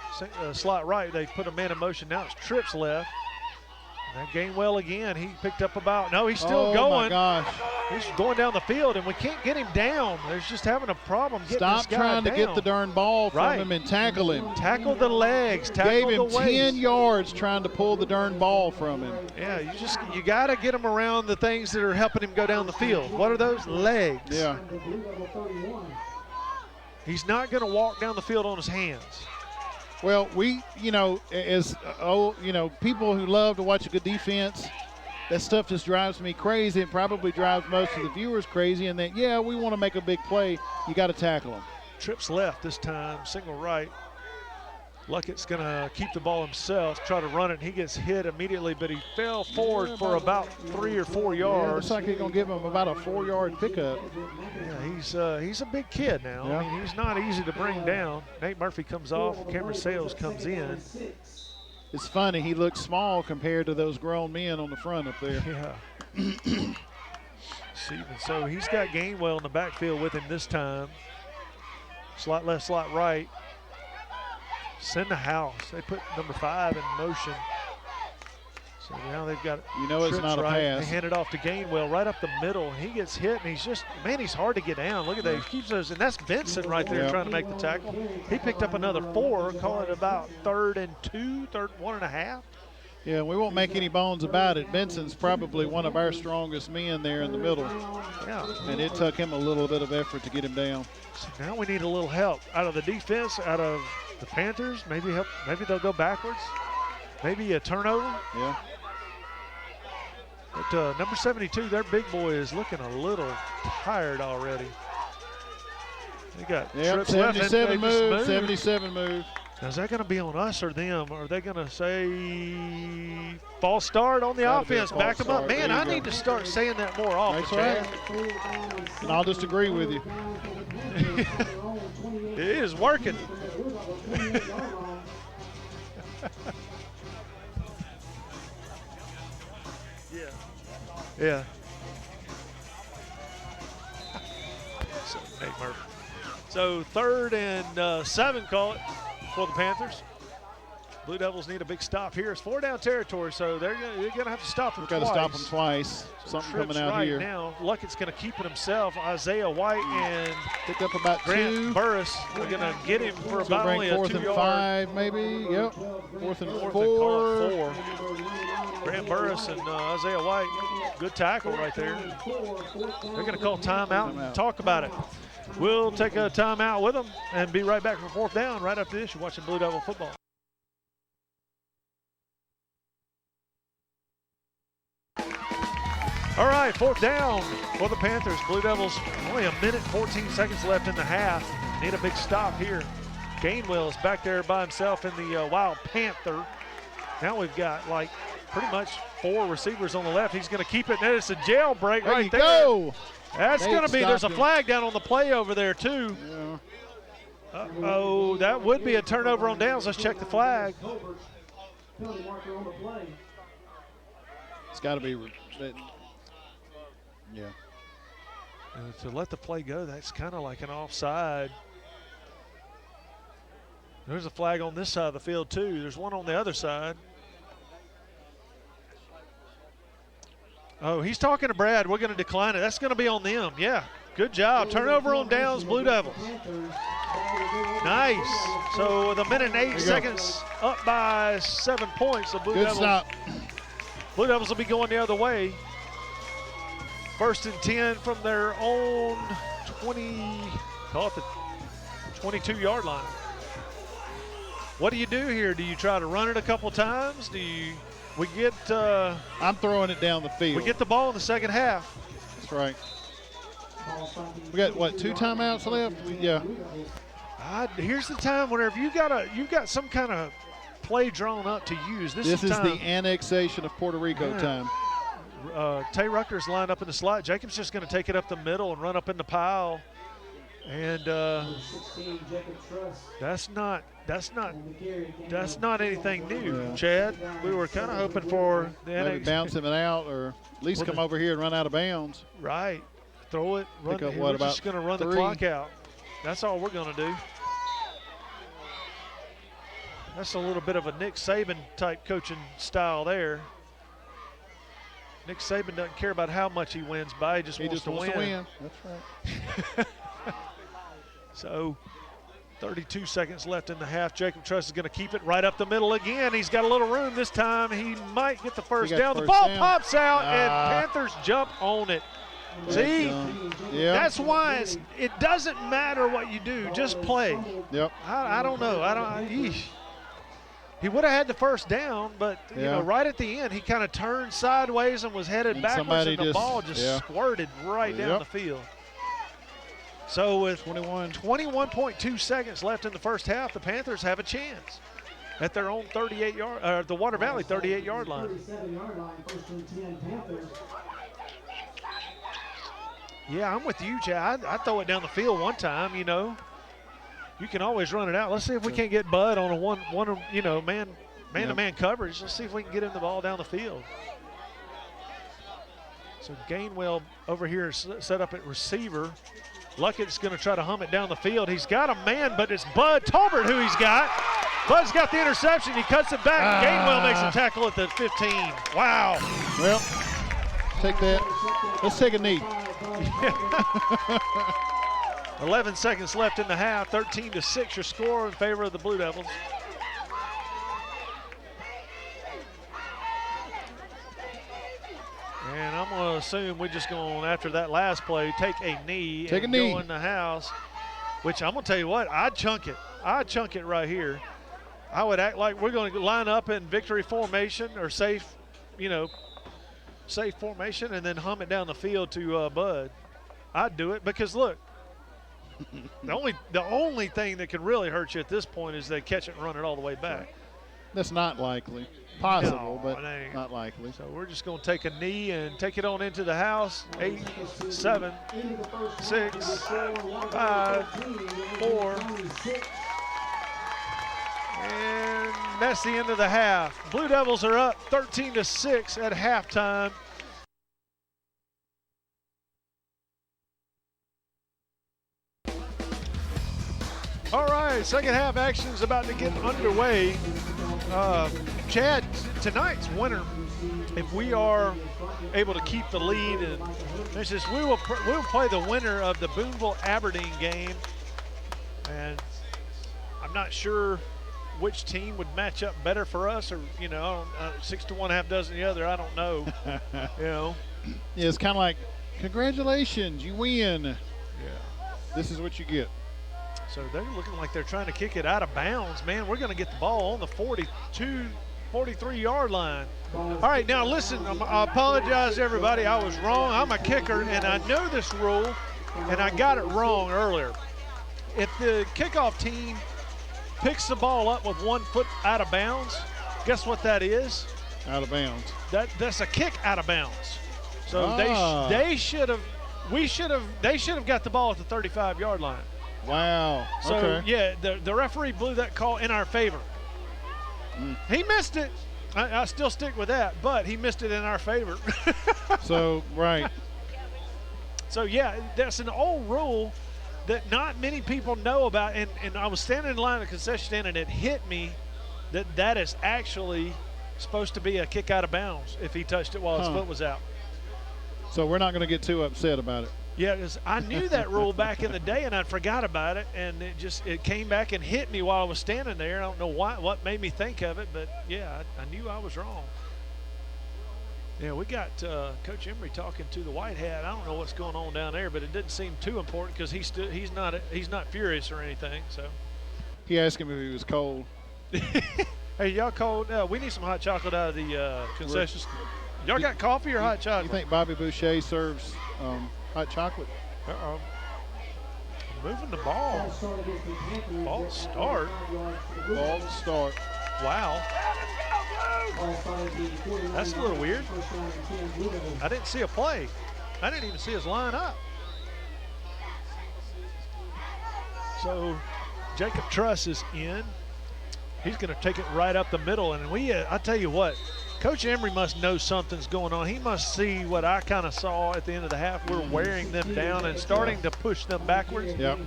slot right. They put a man in motion. Now it's trips left. And that Gainwell again. He picked up he's still going. Oh, my gosh. He's going down the field, and we can't get him down. There's just having a problem getting this guy trying down. to get the darn ball from him and tackle him. Tackle the legs. Tackle Gave him the waist. 10 yards trying to pull the darn ball from him. Yeah, you got to get him around the things that are helping him go down the field. What are those? Legs. Yeah. He's not going to walk down the field on his hands. Well, people who love to watch a good defense, that stuff just drives me crazy. It probably drives most of the viewers crazy. And that, we want to make a big play. You got to tackle them. Trips left this time, single right. Luckett's going to keep the ball himself, try to run it, and he gets hit immediately, but he fell forward for about 3 or 4 yards. Looks like he's going to give him about a 4-yard pickup. Yeah, he's a big kid now. Yeah. I mean, he's not easy to bring down. Nate Murphy comes off, Cameron Sales comes in. It's funny, he looks small compared to those grown men on the front up there. Yeah. So he's got Gainwell in the backfield with him this time. Slot left, slot right. Send the house. They put number 5 in motion. So now they've got it's not a pass. They hand it off to Gainwell right up the middle. He gets hit, and he's hard to get down. Look at that. He keeps those, and that's Vincent right there trying to make the tackle. He picked up another 4, call it about 3rd and 2, 1.5. Yeah, we won't make any bones about it. Benson's probably one of our strongest men there in the middle. Yeah. And it took him a little bit of effort to get him down. So now we need a little help out of the defense, out of the Panthers. Maybe they'll go backwards. Maybe a turnover. Yeah. But number 72, their big boy, is looking a little tired already. They got trips 77 left. move, 77 move. Now, is that going to be on us or them? Or are they going to say false start on the offense? Back them up. Man, I need to start saying that more often. That's right. And I'll just agree with you. It is working. Yeah. So, Nate Murphy. So 3rd and 7, call it, for the Panthers. Blue Devils need a big stop here. It's 4-down territory, so they're going to have to stop them twice. We've got to stop them twice. Something coming out right here. Now, Luckett's going to keep it himself. Isaiah White and picked up about Grant 2. Burris are going to get him for about only a 4th and 2-yard. 5, maybe. Yep. 4th and 4. Grant Burris and Isaiah White, good tackle right there. They're going to call timeout and talk about it. We'll take a timeout with them and be right back for 4th down. Right after this, you're watching Blue Devil football. All right, 4th down for the Panthers. Blue Devils, only a minute, 14 seconds left in the half. Need a big stop here. Gainwell is back there by himself in the Wild Panther. Now we've got like pretty much 4 receivers on the left. He's going to keep it. There's a jailbreak right there. Go. That's going to be, there's a flag down on the play over there too. Yeah. Uh-oh, that would be a turnover on downs. Let's check the flag. It's got to be. Yeah. To let the play go, that's kind of like an offside. There's a flag on this side of the field too. There's one on the other side. Oh, he's talking to Brad. We're going to decline it. That's going to be on them. Yeah, good job. Turnover on downs, Blue Devils. Nice. So with a minute and 8 seconds, up by 7 points. The Blue Devils. Stop. Blue Devils will be going the other way. 1st and 10 from their own 22-yard line. What do you do here? Do you try to run it a couple times? We get? I'm throwing it down the field. We get the ball in the second half. That's right. We got what, 2 timeouts left? Yeah. Here's the time whenever you've got some kind of play drawn up to use. This is the annexation of Puerto Rico time. Tay Rucker's lined up in the slot. Jacob's just going to take it up the middle and run up in the pile. And that's not anything new, Yeah. Chad. We were kind of hoping for the Maybe bounce him out, or at least come over here and run out of bounds. Right. Throw it. Run. Pick up We're what, about just going to run 3? the clock out. That's all we're going to do. That's a little bit of a Nick Saban type coaching style there. Nick Saban doesn't care about how much he wins by. He just wants to win. That's right. So 32 seconds left in the half. Jacob Truss is going to keep it right up the middle again. He's got a little room this time. He might get the first down. The ball pops out, and Panthers jump on it. See, yeah. That's why it doesn't matter what you do. Just play. Yep. I don't know. He would have had the first down, but you know, right at the end, he kind of turned sideways and was headed backwards, and the ball just squirted right down the field. So with 21.2 seconds left in the first half, the Panthers have a chance at their own 38-yard, the Water Valley 38-yard line. 37-yard line, 1st and 10 Panthers. Yeah, I'm with you, Chad. I'd throw it down the field one time, you know. You can always run it out. Let's see if we can't get Bud on a man-to-man coverage. Let's see if we can get him the ball down the field. So Gainwell over here is set up at receiver. Luckett's going to try to hum it down the field. He's got a man, but it's Bud Tolbert who he's got. Bud's got the interception. He cuts it back. Gainwell makes a tackle at the 15. Wow. Well, take that. Let's take a knee. 11 seconds left in the half. 13-6 your score in favor of the Blue Devils. And I'm going to assume we're just going, after that last play, take a knee and go in the house, which I'm going to tell you what, I'd chunk it. I'd chunk it right here. I would act like we're going to line up in victory formation or safe formation and then hum it down the field to Bud. I'd do it because, look, the only thing that can really hurt you at this point is they catch it and run it all the way back. That's not likely. Possible, No, but not likely. So we're just going to take a knee and take it on into the house. 8, 7, 6, 5, 4. And that's the end of the half. Blue Devils are up 13-6 at halftime. All right, second half action is about to get underway. Chad, tonight's winner, if we are able to keep the lead, and we will play the winner of the Boonville-Aberdeen game. And I'm not sure which team would match up better for us, or 6 to 1, half dozen the other. I don't know. Yeah, it's kind of like, congratulations, you win. Yeah. This is what you get. So they're looking like they're trying to kick it out of bounds. Man, we're going to get the ball on the 42 43-yard line. All right, now listen, I apologize to everybody. I was wrong. I'm a kicker, and I know this rule, and I got it wrong earlier. If the kickoff team picks the ball up with 1 foot out of bounds, guess what that is? Out of bounds. That's a kick out of bounds. So they should have got the ball at the 35-yard line. Wow. So okay. yeah, the referee blew that call in our favor. He missed it. I still stick with that, but he missed it in our favor. So right. So yeah, that's an old rule that not many people know about, and I was standing in line at the concession stand, and it hit me that is actually supposed to be a kick out of bounds if he touched it while his foot was out. So we're not going to get too upset about it. Yeah, because I knew that rule back in the day, and I'd forgot about it, and it came back and hit me while I was standing there. I don't know what made me think of it, but yeah, I knew I was wrong. Yeah, we got Coach Emery talking to the white hat. I don't know what's going on down there, but it didn't seem too important because he's not furious or anything. So he asked him if he was cold. Hey, y'all cold? We need some hot chocolate out of the concessions. Y'all got coffee or hot chocolate? You think Bobby Boucher serves hot chocolate? Uh-oh. Moving the ball. Ball start. Ball start. Wow. That's a little weird. I didn't see a play. I didn't even see his line up. So Jacob Truss is in. He's going to take it right up the middle. And I tell you what, Coach Emery must know something's going on. He must see what I kind of saw at the end of the half. We're wearing them down and starting to push them backwards. Yep.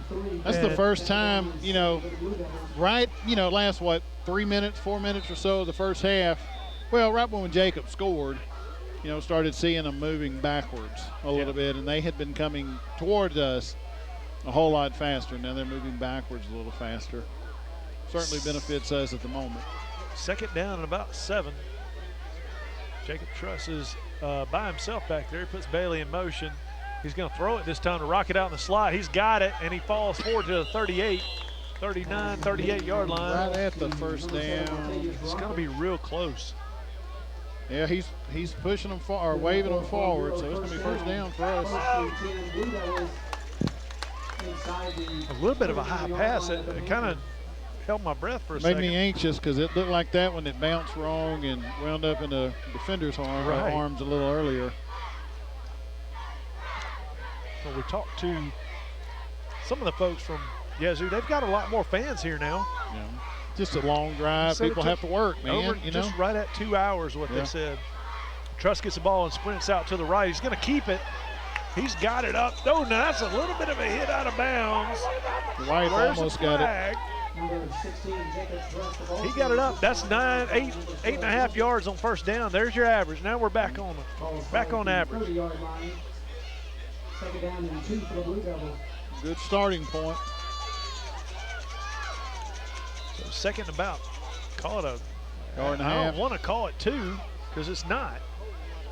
That's the first time, last, 3 minutes, 4 minutes or so of the first half. Well, right when Jacob scored, started seeing them moving backwards a little bit, and they had been coming towards us a whole lot faster. Now they're moving backwards a little faster. Certainly benefits us at the moment. Second down and about 7. Jacob Truss is by himself back there. He puts Bailey in motion. He's going to throw it this time to rock it out in the slot. He's got it, and he falls forward to the 38, 39, 38-yard line. Right at the first down. It's going to be real close. Yeah, he's pushing them or waving them forward, so it's going to be first down for us. A little bit of a high pass. It kind of held my breath for a second. Made me anxious because it looked like that when it bounced wrong and wound up in the defender's arms a little earlier. Well, we talked to some of the folks from Yazoo. They've got a lot more fans here now. Yeah. Just a long drive. People have to work, man. Just right at 2 hours, what they said. Truss gets the ball and sprints out to the right. He's going to keep it. He's got it up. Oh, now that's a little bit of a hit out of bounds. The White almost got it. He got it up. That's 8.5 yards on first down. There's your average. Now we're back on average. Good starting point. So second about. Call it a yard and a half. I don't want to call it 2 because it's not.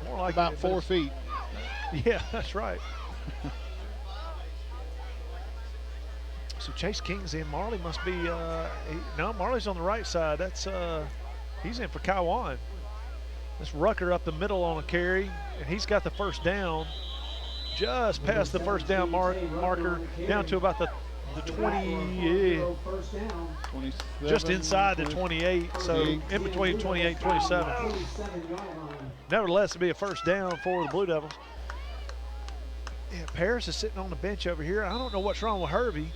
More like about 4 feet. Yeah, that's right. So Chase King's in. Marley must be no, Marley's on the right side. That's he's in for Kaiwan. That's Rucker up the middle on a carry, and he's got the first down. Just past the first down marker, down to about the 20, just inside the 28, so in between 28 and 27. Nevertheless, it'll be a first down for the Blue Devils. Yeah, Paris is sitting on the bench over here. I don't know what's wrong with Herbie.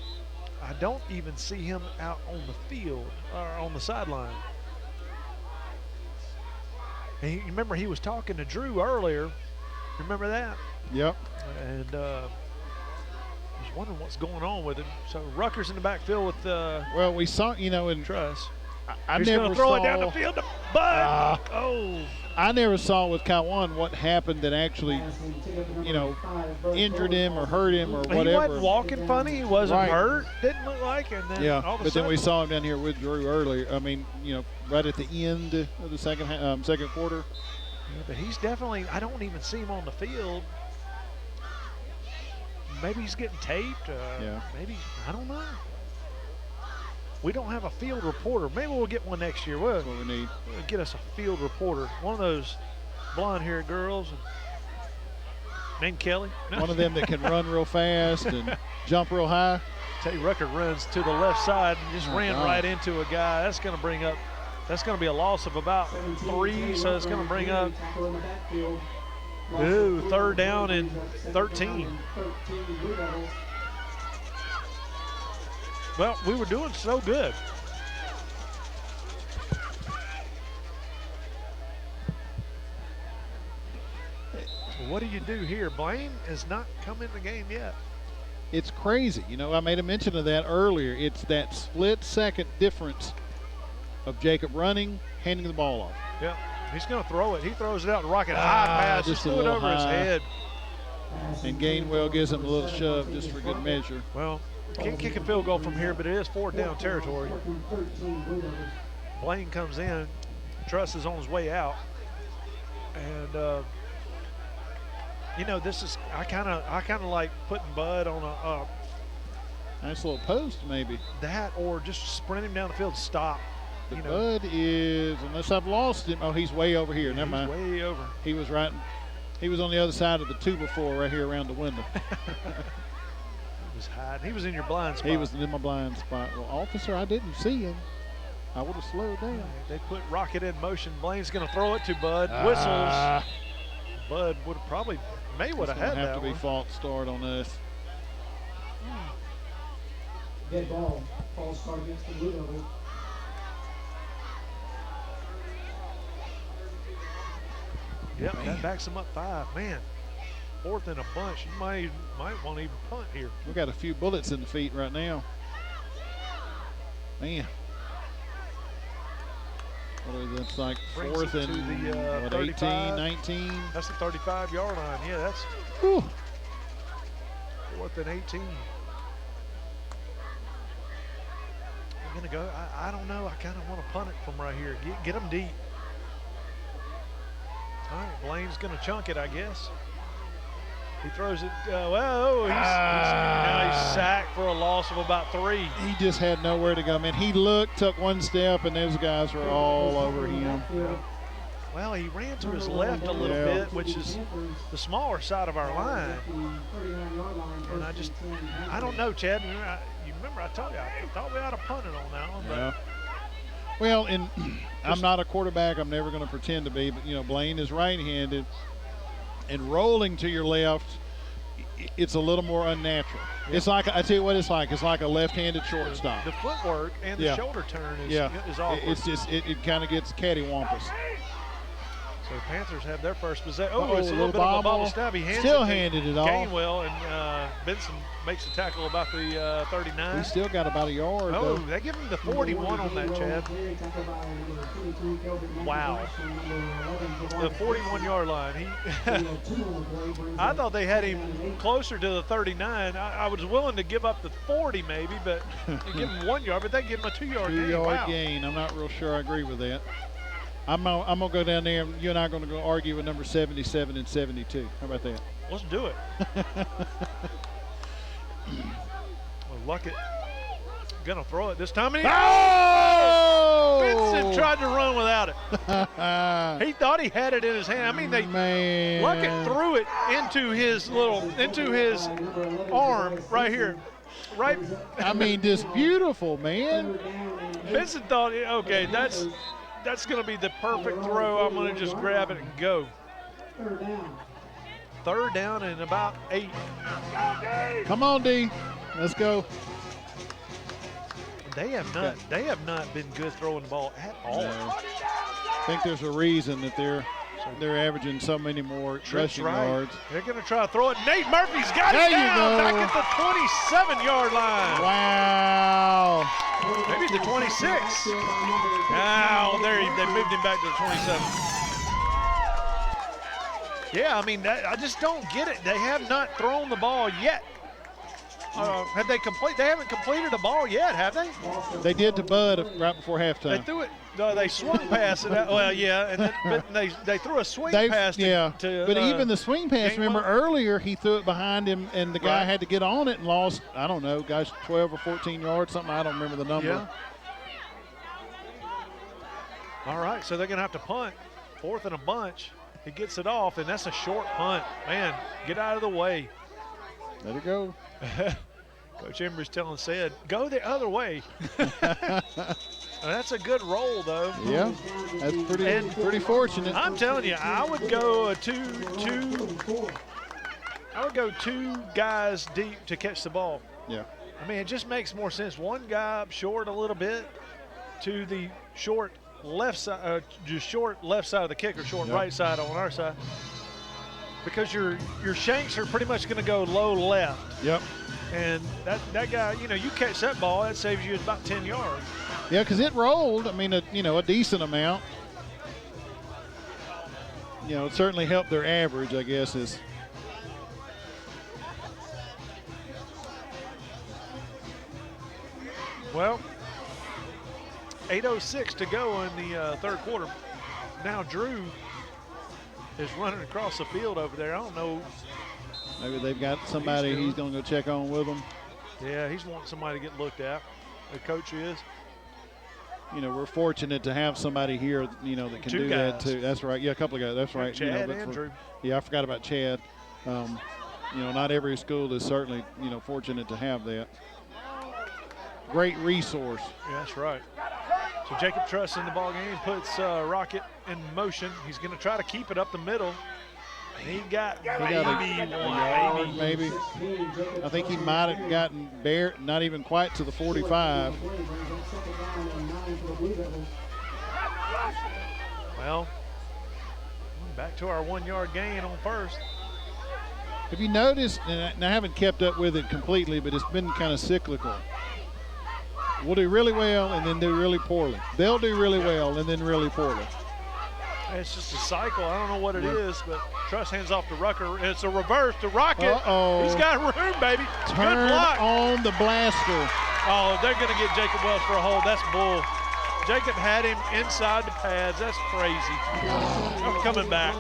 I don't even see him out on the field or on the sideline. And remember, he was talking to Drew earlier. Remember that? Yep. And was wondering what's going on with him. So Rucker's in the backfield with well, we saw, in Truss. I He's never going to throw saw it down the field to Bud. I never saw with Kaiwan what happened that actually, injured him or hurt him or whatever. He wasn't walking funny. He wasn't hurt. Didn't look like. And then all of a but sudden, then we saw him down here with Drew earlier. I mean, right at the end of the second quarter. Yeah, but he's definitely. I don't even see him on the field. Maybe he's getting taped. Maybe, I don't know. We don't have a field reporter. Maybe we'll get one next year. That's what we need. We'll get us a field reporter. One of those blonde-haired girls named Kelly. One of them that can run real fast and jump real high. Tay Rucker runs to the left side and just ran right into a guy. That's going to be a loss of about 3, so it's going to bring up, third down and 13. Well, we were doing so good. What do you do here? Blaine has not come in the game yet. It's crazy. You know, I made a mention of that earlier. It's that split-second difference of Jacob running, handing the ball off. Yeah, he's going to throw it. He throws it out and rocket high pass, just threw it over his head. And Gainwell gives him a little shove just for good measure. Well, can't kick a field goal from here, but it is 4th down territory. Blaine comes in. Truss is on his way out. And, you know, this is, I kind of like putting Bud on a nice little post, maybe. That, or just sprint him down the field, stop. The Bud is, unless I've lost him, oh, he's way over here. Never mind. Way over. He was right. He was on the other side of the 2x4 right here around the window. He was hiding. He was in your blind spot. He was in my blind spot. Well, officer, I didn't see him. I would have slowed down. They put Rocket in motion. Blaine's going to throw it to Bud. Whistles. Bud would have probably, would have had that have to be one. false start on us. Dead ball. False start against the Blue Devils. Yep, that backs them up 5. Man, 4th and a bunch. You might want to even punt here. We got a few bullets in the feet right now. Man. What is that's like Brings 4th it and to the, 18, 19. That's the 35-yard line. Yeah, that's Whew. 4th and 18. I'm gonna go. I don't know. I kind of want to punt it from right here. Get them deep. All right, Blaine's going to chunk it, I guess. He throws it. Now he's sacked for a loss of about 3. He just had nowhere to go. Man, he looked, took one step, and those guys were all over him. Well, he ran to his left a little bit, which is the smaller side of our line. And I don't know, Chad. You remember I told you, I thought we ought to punt it on that one. But Yeah. Well, and I'm not a quarterback. I'm never going to pretend to be. But, you know, Blaine is right-handed. And rolling to your left, it's a little more unnatural. Yeah. It's like, I tell you what it's like. It's like a left-handed shortstop. The footwork and the shoulder turn is awkward. It's just, it kind of gets cattywampus. So the Panthers have their first possession. Oh, it's a little bit of a bobble stab. He handed it off. Gainwell, and Benson makes a tackle about the 39. He still got about a yard. Oh, they give him the 41 on that, Chad. Wow. The 41-yard line. I thought they had him closer to the 39. I was willing to give up the 40 maybe, but you give him 1 yard, but they give him a 2-yard gain. 2-yard gain. I'm not real sure I agree with that. I'm gonna go down there, and you and I are gonna go argue with number 77 and 72. How about that? Let's do it. Luckett gonna throw it this time. And Benson tried to run without it. He thought he had it in his hand. I mean, Luckett threw it into his arm right here. Right. I mean, just beautiful, man. Benson thought, okay, that's going to be the perfect throw. I'm going to just grab it and go. Third down and about 8. Come on, D. Let's go. They have not been good throwing the ball at all. No. I think there's a reason that they're averaging so many more rushing yards. They're going to try to throw it. Nate Murphy's got it down back at the 27-yard line. Wow. Maybe the 26. Now, they moved him back to the 27. Yeah, I mean, I just don't get it. They have not thrown the ball yet. Have they They haven't completed a ball yet, have they? They did to Bud right before halftime. They threw it. They swung past it. Well, yeah, and but they threw a swing pass. But even the swing pass. Remember earlier he threw it behind him, and the guy had to get on it and lost. I don't know, guys, 12 or 14 yards, something. I don't remember the number. Yeah. All right, so they're going to have to punt. 4th and a bunch. He gets it off, and that's a short punt. Man, get out of the way. Let it go. Coach Embers said, go the other way. That's a good roll, though. Yeah, that's pretty fortunate. I'm telling you, I would go I would go 2 guys deep to catch the ball. Yeah. I mean, it just makes more sense. One guy up short a little bit to the short left side, just short left side of the kicker, short right side on our side. Because your shanks are pretty much going to go low left. Yep. And that guy, you know, you catch that ball, that saves you about 10 yards. Yeah, because it rolled, I mean, a decent amount. You know, it certainly helped their average, I guess, is. Well, 8:06 to go in the 3rd quarter. Now Drew is running across the field over there. I don't know. Maybe they've got somebody he's going to go check on with them. Yeah, he's wanting somebody to get looked at. The coach is. You know, we're fortunate to have somebody here, you know, that can do that too. That's right. Yeah, a couple of guys. That's right. Chad and Drew. Yeah, I forgot about Chad. You know, not every school is certainly, you know, fortunate to have that. Great resource. Yeah, that's right. So Jacob Truss in the ball game puts Rocket in motion. He's going to try to keep it up the middle. He got maybe. I think he might have gotten bare, not even quite to the 45. Well, back to our 1-yard gain on first. Have you noticed, and I haven't kept up with it completely, but it's been kind of cyclical. We'll do really well and then do really poorly. They'll do really well and then really poorly. It's just a cycle. I don't know what it is, but Truss hands off to Rucker. It's a reverse to Rocket. Uh-oh. He's got room, baby. Turn Good block. on the blaster. Oh, they're going to get Jacob Welch for a hold. That's bull. Jacob had him inside the pads. That's crazy. I'm coming back.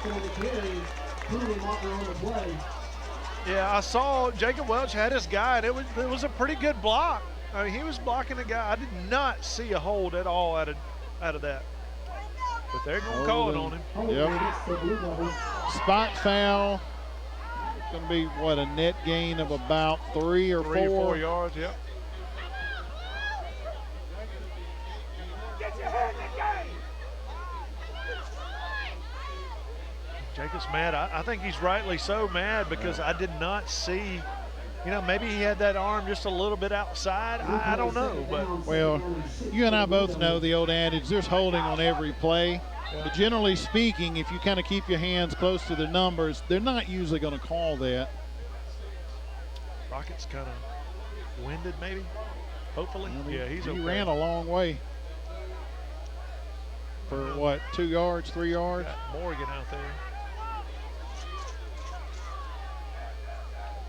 Yeah, I saw Jacob Welch had his guy, and it was a pretty good block. I mean, he was blocking the guy. I did not see a hold at all out of that. But they're going to call it on him. Yep. Spot foul. It's going to be, what, a net gain of about 3 or 4 yards, yep. Jacob's mad. I think he's rightly so mad because I did not see, you know, maybe he had that arm just a little bit outside. I don't know. But well, you and I both know the old adage, there's holding on every play. Yeah. But generally speaking, if you kind of keep your hands close to the numbers, they're not usually going to call that. Rocket's kind of winded maybe, hopefully. Yeah, he ran a long way. For what, 2 yards, 3 yards? Got Morgan out there.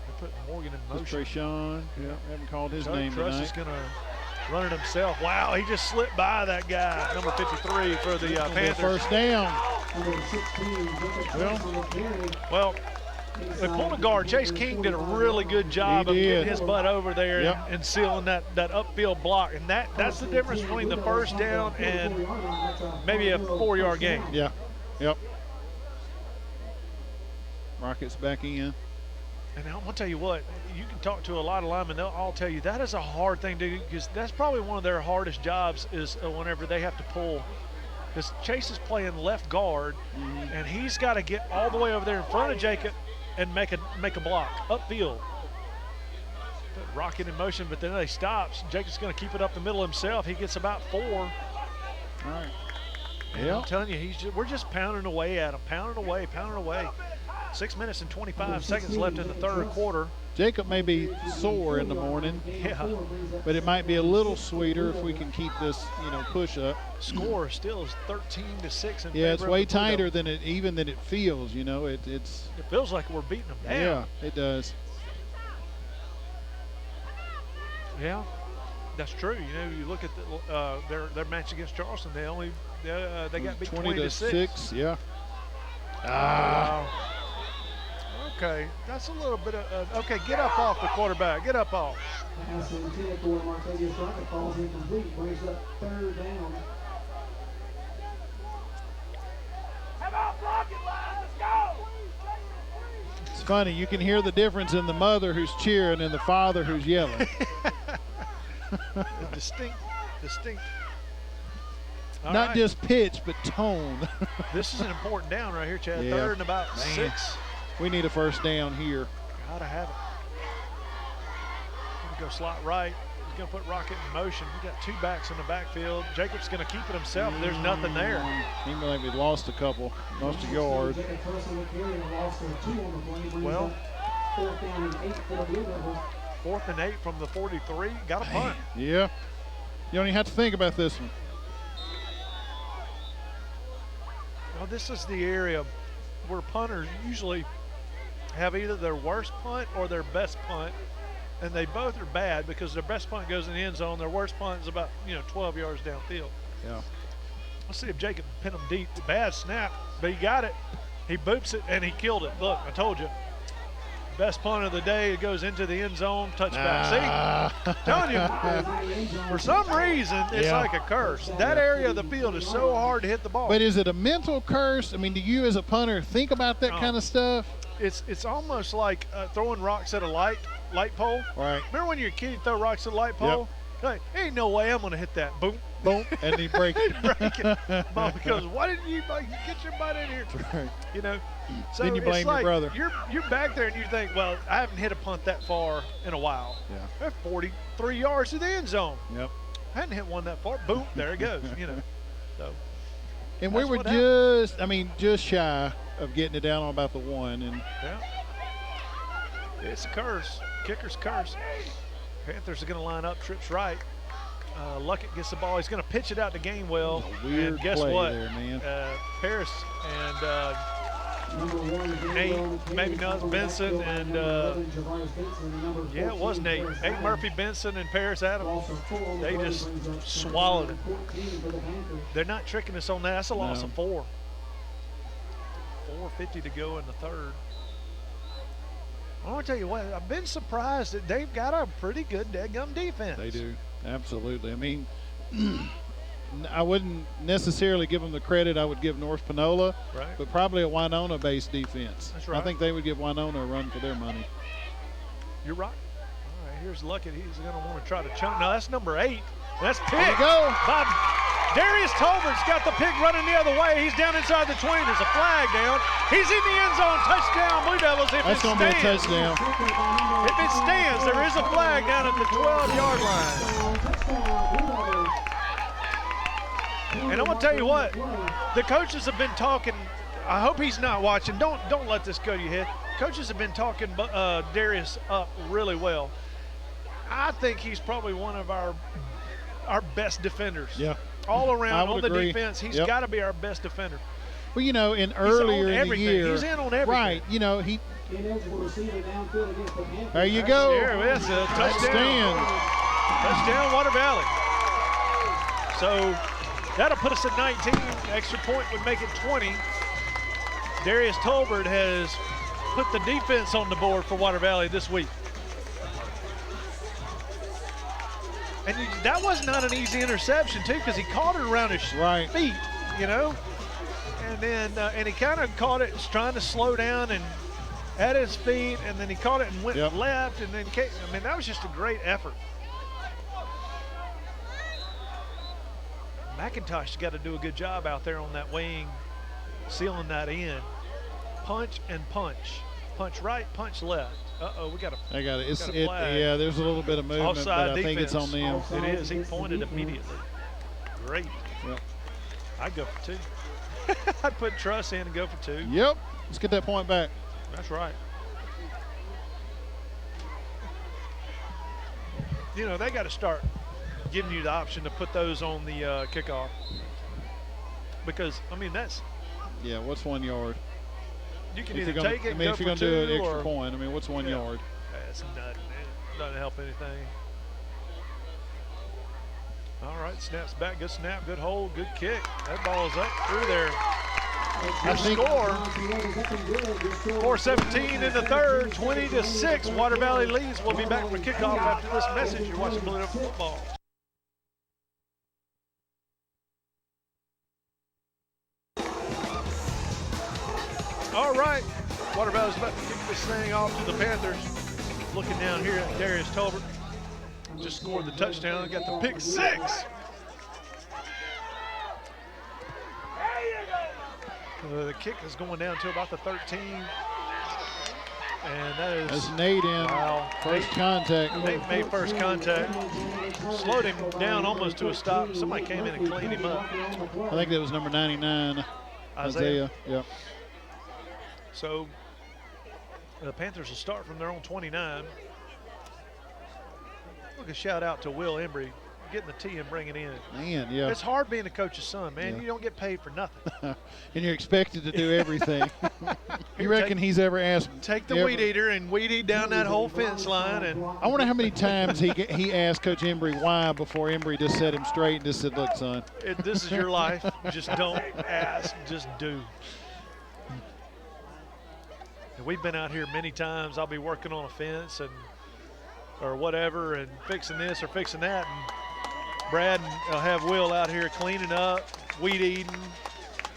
They put Morgan in motion. Trayshawn, yeah, haven't called his name Truss tonight. Is going to run it himself. Wow, he just slipped by that guy, number 53 for the Panthers. First down. Well, they pulled a guard. Chase King did a really good job of getting his butt over there and sealing that upfield block. And that's the difference between the first down and maybe a 4-yard gain. Yeah, yep. Rockets back in. And I'm going to tell you what, you can talk to a lot of linemen, they'll all tell you that is a hard thing to do because that's probably one of their hardest jobs is whenever they have to pull. Because Chase is playing left guard, and he's got to get all the way over there in front of Jacob and make a block upfield. Put Rocket in motion, but then they stops. Jacob's going to keep it up the middle himself. He gets about 4. All right. Yeah. I'm telling you, we're just pounding away at him, pounding away. 6 minutes and 25 seconds left in the 3rd quarter. Jacob may be sore in the morning, but it might be a little sweeter if we can keep this, push up. Score still is 13-6. Yeah, it's way tighter than it feels. It feels like we're beating them down. Yeah, it does. Yeah, that's true. You look at their match against Charleston. They got beat 20-6. Yeah. Okay, that's a little bit of okay. Get up off the quarterback. Get up off. funny. You can hear the difference in the mother who's cheering and the father who's yelling. Distinct. Not just pitch, but tone. This is an important down right here, Chad. Yeah. 3rd and about 6. We need a first down here. Gotta have it. Gonna go slot right. He's gonna put Rocket in motion. We got 2 backs in the backfield. Jacob's gonna keep it himself. There's nothing there. He maybe lost a yard. Well, 4th and 8 from the 43. Got a punt. Yeah. You don't even have to think about this one. Well, this is the area where punters usually have either their worst punt or their best punt, and they both are bad because their best punt goes in the end zone. Their worst punt is about 12 yards downfield. Yeah. Let's see if Jacob can pin him deep. Bad snap, but he got it. He boops it and he killed it. Look, I told you. Best punt of the day. It goes into the end zone. Touchback. See? Telling you, for some reason, it's like a curse. That area of the field is so hard to hit the ball. But is it a mental curse? I mean, do you as a punter think about that kind of stuff? It's almost like throwing rocks at a light pole. Right. Remember when you're a kid, you throw rocks at a light pole? You're like, ain't no way I'm going to hit that. Boom. Boom. And he break it. Mom goes, why didn't you get your butt in here? Right. So then you blame your brother. You're back there and you think, well, I haven't hit a punt that far in a while. Yeah. They're 43 yards to the end zone. Yep. I hadn't hit one that far. Boom, there it goes. So. And we were just shy of getting it down on about the 1. And yeah. It's a curse. Kicker's curse. Panthers are going to line up, trips right. Luckett gets the ball. He's going to pitch it out to Gainwell. Weird and guess play what? there, man. Paris and Nate, maybe not Benson, and it was Nate. Nate Murphy, Benson, and Paris Adams. They just swallowed it. They're not tricking us on that. That's a loss of 4. 4:50 to go in the 3rd. I want to tell you what, I've been surprised that they've got a pretty good deadgum defense. They do, absolutely. I mean, I wouldn't necessarily give them the credit I would give North Panola, but probably a Winona-based defense. That's right. I think they would give Winona a run for their money. You're right. All right, here's Luckett. He's going to want to try to chunk. No, that's number 8. That's pick. There you go. Bob Darius Tolbert's got the pick running the other way. He's down inside the 20. There's a flag down. He's in the end zone. Touchdown, Blue Devils. That's going to be a touchdown. If it stands, there is a flag down at the 12-yard line. And I'm going to tell you what, the coaches have been talking. I hope he's not watching. Don't let this go to your head. Coaches have been talking Darius up really well. I think he's probably one of our best defenders. Yeah. All around on the agree. defense, he's got to be our best defender. Well, earlier in the year. He's in on everything. Right, there you go. There it is, a touchdown. Touchdown, Water Valley. So that'll put us at 19. Extra point would make it 20. Darius Tolbert has put the defense on the board for Water Valley this week. And that was not an easy interception, too, because he caught it around his feet, And then and he kind of caught it trying to slow down and at his feet, and then he caught it and went left, and then that was just a great effort. McIntosh's got to do a good job out there on that wing, sealing that in. Punch and punch. Punch right, punch left. We got a I got it. Yeah, there's a little bit of movement, offside but I think it's on them. It is. He pointed immediately. Great. Yep. I'd go for 2. I'd put Truss in and go for 2. Yep. Let's get that point back. That's right. They got to start giving you the option to put those on the kickoff. Because, that's. Yeah, what's 1 yard? You can either take it and go if you're going for 2 to do an extra point, what's 1 yard? That's nothing. It doesn't help anything. All right, snaps back. Good snap, good hold, good kick. That ball is up through there. Your score, 4:17 in the 3rd, 20-6. Water Valley leads. We'll be back for kickoff after this message. You're watching Blue Devil Football. All right, Water Valley's about to kick this thing off to the Panthers. Looking down here at Darius Tolbert. Just scored the touchdown, got the pick 6. The kick is going down to about the 13. And that is. That's Nate in. Wow. First contact. Nate made first contact. Slowed him down almost to a stop. Somebody came in and cleaned him up. I think that was number 99, Isaiah. Yep. So the Panthers will start from their own 29. Look, a shout out to Will Embry getting the tee and bringing it in. Man, yeah. It's hard being a coach's son, man. Yeah. You don't get paid for nothing. And you're expected to do everything. You reckon he's ever asked? Take the weed eater and weed eat down that whole fence line. And I wonder how many times he asked Coach Embry why before Embry just set him straight and just said, look, son. This is your life. Just don't ask. Just do. And we've been out here many times. I'll be working on a fence or whatever and fixing this or fixing that. And Brad will have Will out here cleaning up, weed eating.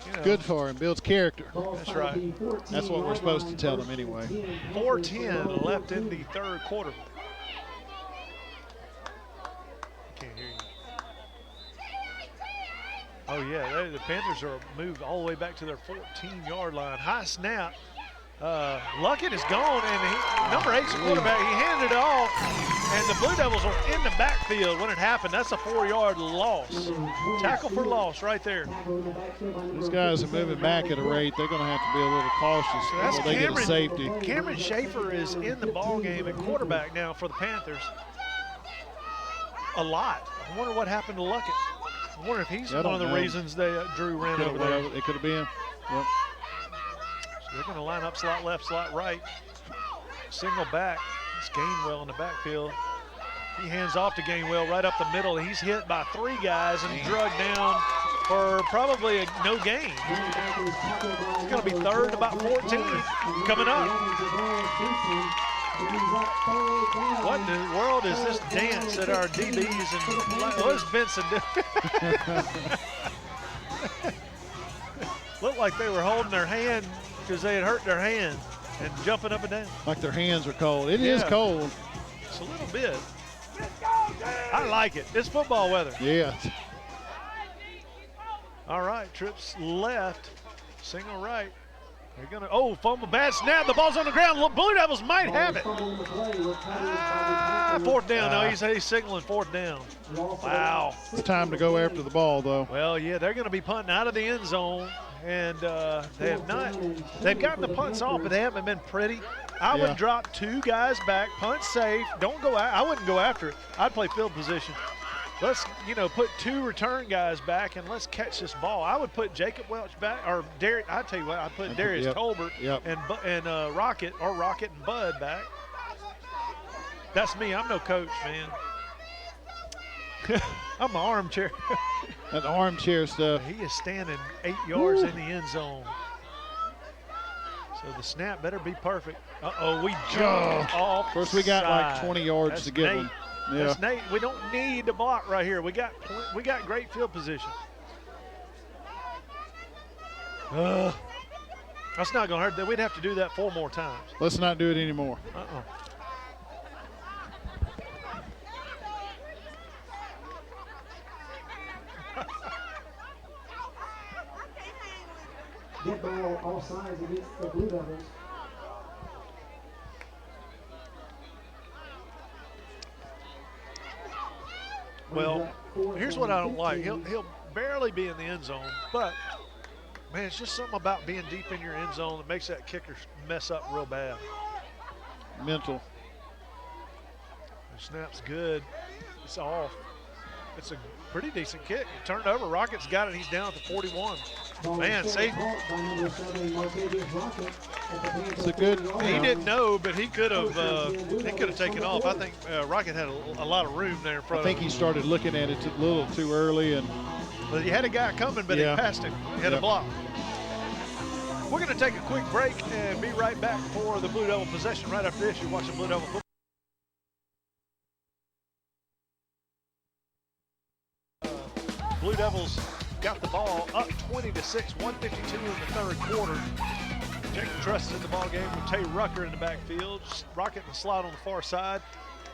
You know. Good for him, builds character. That's right. That's what we're supposed to tell them anyway. 4:10 left in the third quarter. Can't hear you. Oh yeah, the Panthers are moved all the way back to their 14-yard line. High snap. Luckett is gone, and number 8's the quarterback. He handed it off, and the Blue Devils are in the backfield when it happened. That's a 4-yard loss. Tackle for loss right there. These guys are moving back at a rate. They're going to have to be a little cautious until they get a safety. Cameron Schaefer is in the ball game at quarterback now for the Panthers. A lot. I wonder what happened to Luckett. I wonder if he's one of the reasons they Drew ran over there. It could have been. Yep. They're going to line up slot left, slot right. Single back. It's Gainwell in the backfield. He hands off to Gainwell right up the middle. He's hit by 3 guys and drugged down for probably no gain. It's going to be third, about 14 coming up. What in the world is this dance at our DBs? And what's Benson doing? Looked like they were holding their hand because they had hurt their hand and jumping up and down. Like their hands are cold. It is cold. It's a little bit. I like it. It's football weather. Yeah. All right, trips left, single right. They're gonna, fumble, bad snap. The ball's on the ground. Blue Devils might have it. 4th down. No, he's signaling 4th down. Wow. It's time to go after the ball, though. Well, yeah, they're going to be punting out of the end zone, and they've gotten the punts off, but they haven't been pretty. I would drop 2 guys back, punt safe. Don't go out. I wouldn't go after it. I'd play field position. Let's, put 2 return guys back and let's catch this ball. I would put Jacob Welch back, or Darius. I tell you what, I'd put Darius Tolbert and Rocket and Bud back. That's me. I'm no coach, man. I'm an armchair. That armchair stuff. He is standing 8 yards in the end zone. So the snap better be perfect. We jumped off. First, we got like 20 yards That's to give Nate. them. Yeah. That's Nate. We don't need to block right here. We got great field position. That's not going to hurt. We'd have to do that 4 more times. Let's not do it anymore. Get ball all sides against the Blue Devils. Well, here's what I don't like. He'll barely be in the end zone, but man, it's just something about being deep in your end zone that makes that kicker mess up real bad. Mental. The snap's good. It's off. It's a pretty decent kick. He turned over. Rocket's got it. He's down at the 41. Man, safe. It's a good. He didn't know, but he could have taken off. I think Rocket had a lot of room there in front. I think he started looking at it a little too early, and but he had a guy coming, but he passed him. He had a block. We're going to take a quick break and be right back for the Blue Devil possession. Right after this, you're watching Blue Devil football. Blue Devils got the ball up 20-6, 1:52 in the third quarter. Jacob Truss is in the ball game with Tay Rucker in the backfield. Rocket and slide on the far side.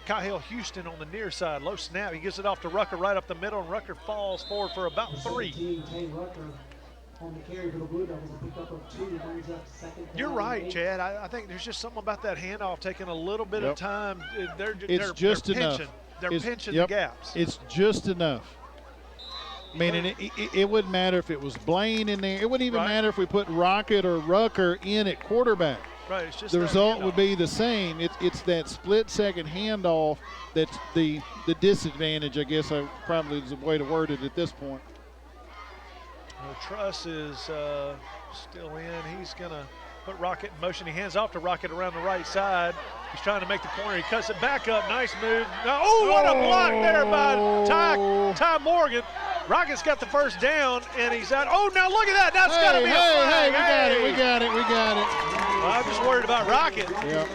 Kyle Houston on the near side. Low snap. He gives it off to Rucker right up the middle, and Rucker falls forward for about 3. Tay Rucker on the carry for the Blue Devils, a pickup of 2, brings up second. You're right, Chad. I think there's just something about that handoff taking a little bit of time. They're just enough. Pinching. They're pinching the gaps. It's just enough. I mean, and it wouldn't matter if it was Blaine in there. It wouldn't even matter if we put Rocket or Rucker in at quarterback. Right, it's just the result handoff would be the same. It's that split-second handoff that's the disadvantage, I guess, probably is the way to word it at this point. Truss is still in. He's going to put Rocket in motion. He hands off to Rocket around the right side. He's trying to make the corner. He cuts it back up. Nice move. Oh, what a block there by Ty Morgan. Rocket's got the first down, and he's out. Oh, now look at that. That's got to be a flag. We got it. Well, I'm just worried about Rocket. Yep.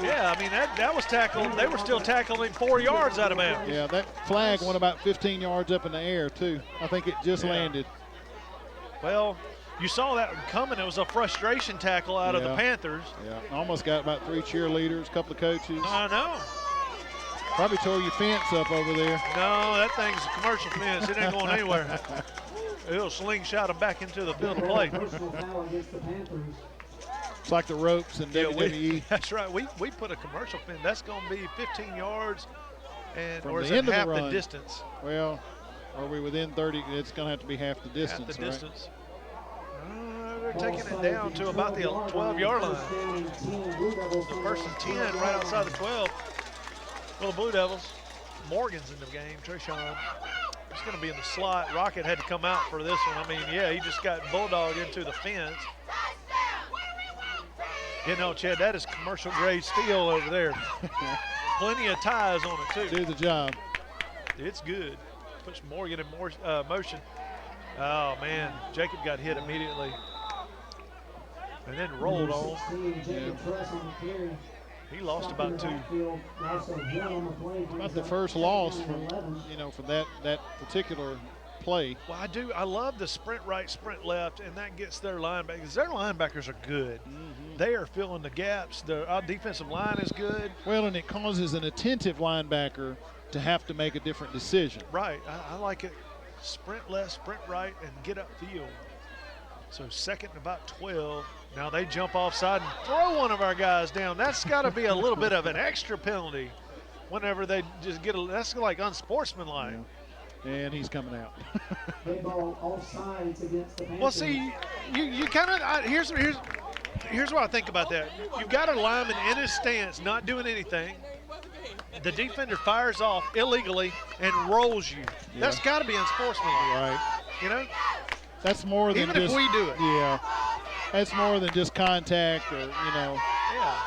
Yeah, I mean, that was tackled. They were still tackling 4 yards out of bounds. Yeah, that flag went about 15 yards up in the air, too. I think it just landed. Well, you saw that coming. It was a frustration tackle out of the Panthers. Yeah, almost got about 3 cheerleaders, a couple of coaches. I know. Probably tore your fence up over there. No, that thing's a commercial fence. It ain't going anywhere. It'll slingshot them back into the field of play. It's like the ropes in WWE. That's right. We put a commercial fence. That's going to be 15 yards, From is the it end of half the run. the distance? Well, are we within 30? It's going to have to be half the distance. Half the distance. They're taking it down to about the 12-yard line. The first and 10 right outside the 12. Well, the Blue Devils, Morgan's in the game. Trayshawn, he's going to be in the slot. Rocket had to come out for this one. I mean, yeah, he just got bulldogged into the fence. You know, Chad, that is commercial-grade steel over there. Plenty of ties on it, too. Do the job. It's good. Puts Morgan in motion. Oh, man. Jacob got hit immediately. And then rolled on. He lost about 2. About the first loss from that particular play. Well, I love the sprint right, sprint left, and that gets their linebackers. Their linebackers are good. They are filling the gaps. Our defensive line is good. Well, and it causes an attentive linebacker to have to make a different decision. Right. I like it. Sprint left, sprint right, and get upfield. So second and about 12. Now they jump offside and throw one of our guys down. That's got to be a little bit of an extra penalty whenever they just get that's like unsportsmanlike. Yeah. And he's coming out. Well, see, you kind of here's what I think about that. You've got a lineman in his stance, not doing anything. The defender fires off illegally and rolls you. Yeah. That's got to be unsportsmanlike. Right. You know? That's more than even just, if we do it. Yeah. That's more than just contact or,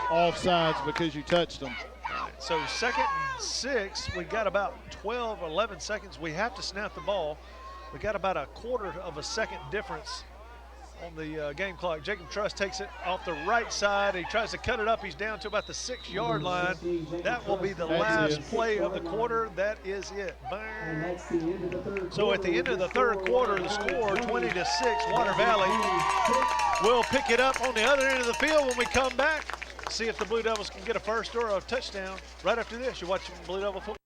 offsides because you touched them. Right. So second and 6, we got about 12 or 11 seconds. We have to snap the ball. We got about a quarter of a second difference on the game clock. Jacob Truss takes it off the right side. He tries to cut it up. He's down to about the 6-yard line. That will be the last play of the quarter. That is it. Bang. So at the end of the third quarter, the score 20-6, Water Valley. We'll pick it up on the other end of the field when we come back. See if the Blue Devils can get a first or a touchdown. Right after this, you're watching Blue Devil football.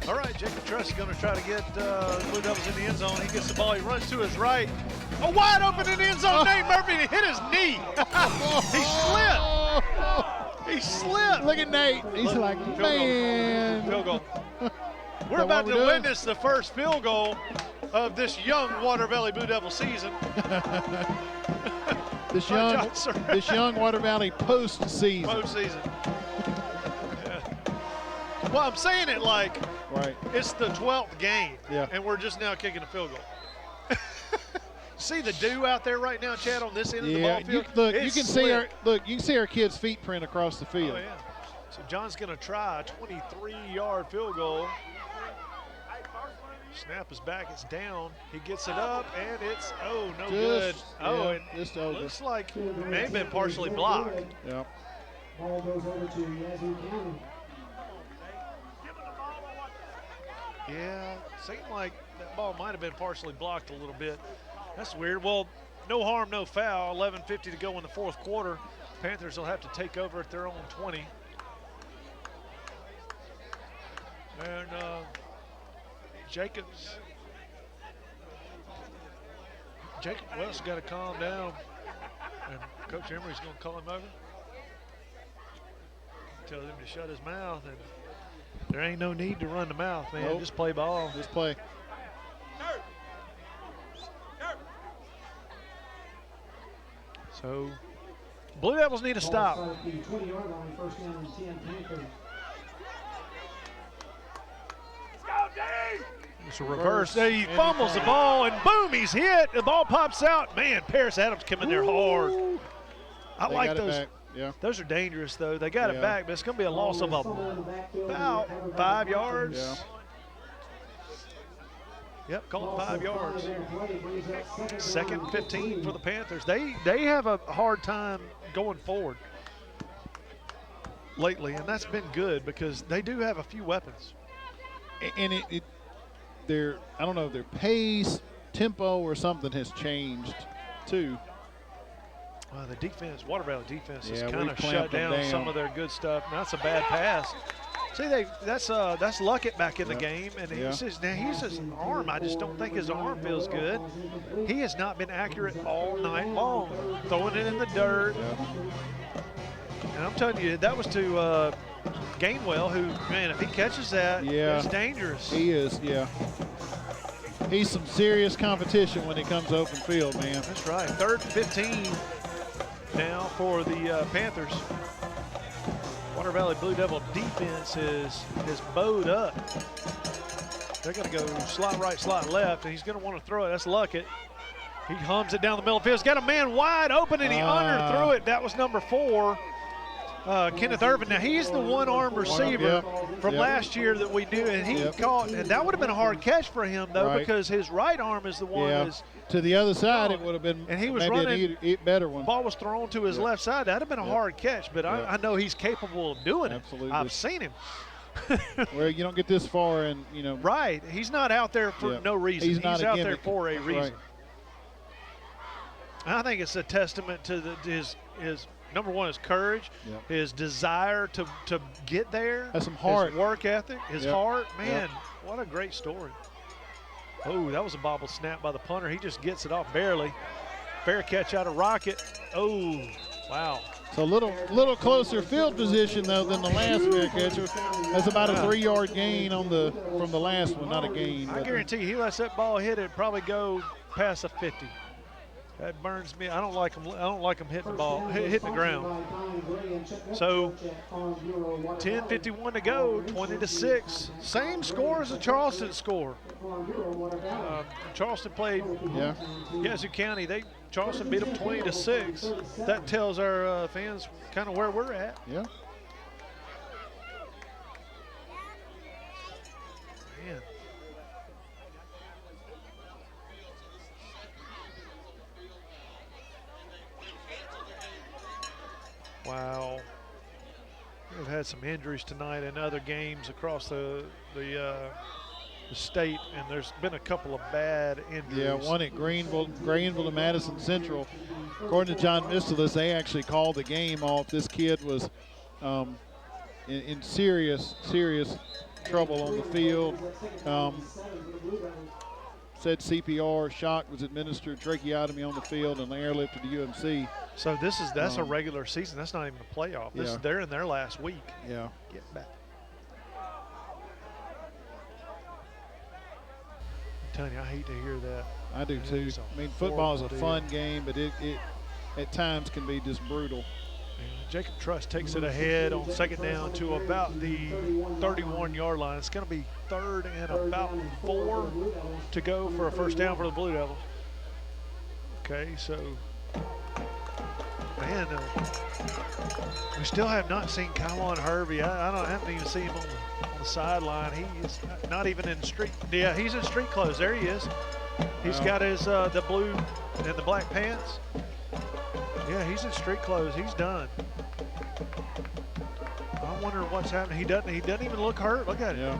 All right, Jacob Truss is going to try to get Blue Devils in the end zone. He gets the ball. He runs to his right. A wide open in the end zone. Nate Murphy, and he hit his knee. He slipped. He slipped. Look at Nate. He's like, man. Field goal. We're about to witness the first field goal of this young Water Valley Blue Devil season. This young Water Valley postseason. Postseason. Well, I'm saying it like it's the 12th game, and we're just now kicking a field goal. See the dew out there right now, Chad, on this end of the ball field? You can see our kids' feet print across the field. Oh, yeah. So John's going to try a 23-yard field goal. Snap is back, it's down. He gets it up, and it's, no good. Just over. Looks like it may have been partially blocked. Yep. Ball goes over to Yazoo County. Yeah, seemed like that ball might have been partially blocked a little bit. That's weird. Well, no harm, no foul. 11:50 to go in the fourth quarter. Panthers will have to take over at their own 20. And Jacob West's got to calm down. And Coach Emery's going to call him over. Tell him to shut his mouth. And there ain't no need to run the mouth, man. Nope. Just play ball. Just play. So, Blue Devils need to stop. It's a reverse. He fumbles the ball, and boom, he's hit. The ball pops out. Man, Paris Adams coming there hard. I like those. Yeah. Those are dangerous, though. They got it back, but it's going to be a loss of about 5 yards. Yeah. Yep, call it 5 yards. Second 15 for the Panthers. They have a hard time going forward lately, and that's been good because they do have a few weapons. And their, I don't know, their pace, tempo, or something has changed too. The defense, Water Valley defense, has Yeah, kind we've of shut clamped them down down. some of their good stuff. Now, that's a bad pass. See, that's Luckett back in the game, and he's his arm. I just don't think his arm feels good. He has not been accurate all night long, throwing it in the dirt. And I'm telling you, that was to Gainwell, who, man, if he catches that, it's dangerous. He is, He's some serious competition when he comes open field, man. That's right. Third and 15 now for the Panthers. Water Valley Blue Devil defense is bowed up. They're going to go slot right, slot left, and he's going to want to throw it. That's Luckett. He hums it down the middle of the field. He's got a man wide open, and he underthrew it. That was number 4, Kenneth Irvin. Now, he's the one-arm receiver from last year that we knew, and he caught. And that would have been a hard catch for him, though, because his right arm is the one that's to the other side, it would have been and he was maybe running, an better one. The ball was thrown to his left side. That would have been a hard catch, but I know he's capable of doing it. Absolutely. I've seen him. Well, you don't get this far, and Right. He's not out there for no reason. He's not out a there gimmick. for a reason. Right. I think it's a testament to his number one, his courage, his desire to get there. Has some heart. His work ethic, his heart. Man, what a great story. Oh, that was a bobble snap by the punter. He just gets it off barely. Fair catch out of Rocket. Oh, wow. So a little closer field position, though, than the last fair catcher. That's about a 3-yard gain from the last one, not a gain. I guarantee you, he lets that ball hit it, probably go past a 50. That burns me. I don't like him. I don't like him hitting the ball, hitting the ground. So 10:51 to go, 20-6. Same score as the Charleston score. Charleston played Yazoo County. Charleston beat them 20-6. That tells our fans kind of where we're at. Yeah. Man. Wow. We've had some injuries tonight in other games across the state, and there's been a couple of bad injuries. Yeah, one at Greenville and Madison Central. According to John Mistelis, they actually called the game off. This kid was in serious trouble on the field. Said CPR, shock was administered, tracheotomy on the field, and they airlifted to UMC. So that's a regular season. That's not even a playoff. They're in their last week. Yeah. Get back. I'm telling you, I hate to hear that. I do too. I mean, football is a fun game, but it at times can be just brutal. Jacob Truss takes it ahead on second down to about the 31-yard line. It's going to be third and about 4 to go for a first down for the Blue Devils. Okay, so, man, we still have not seen Kywan Hervey. I haven't even seen him on the sideline. He is not even in street. Yeah, he's in street clothes. There he is. He's got his the blue and the black pants. Yeah, he's in street clothes. He's done. I wonder what's happening. He doesn't even look hurt. Look at him.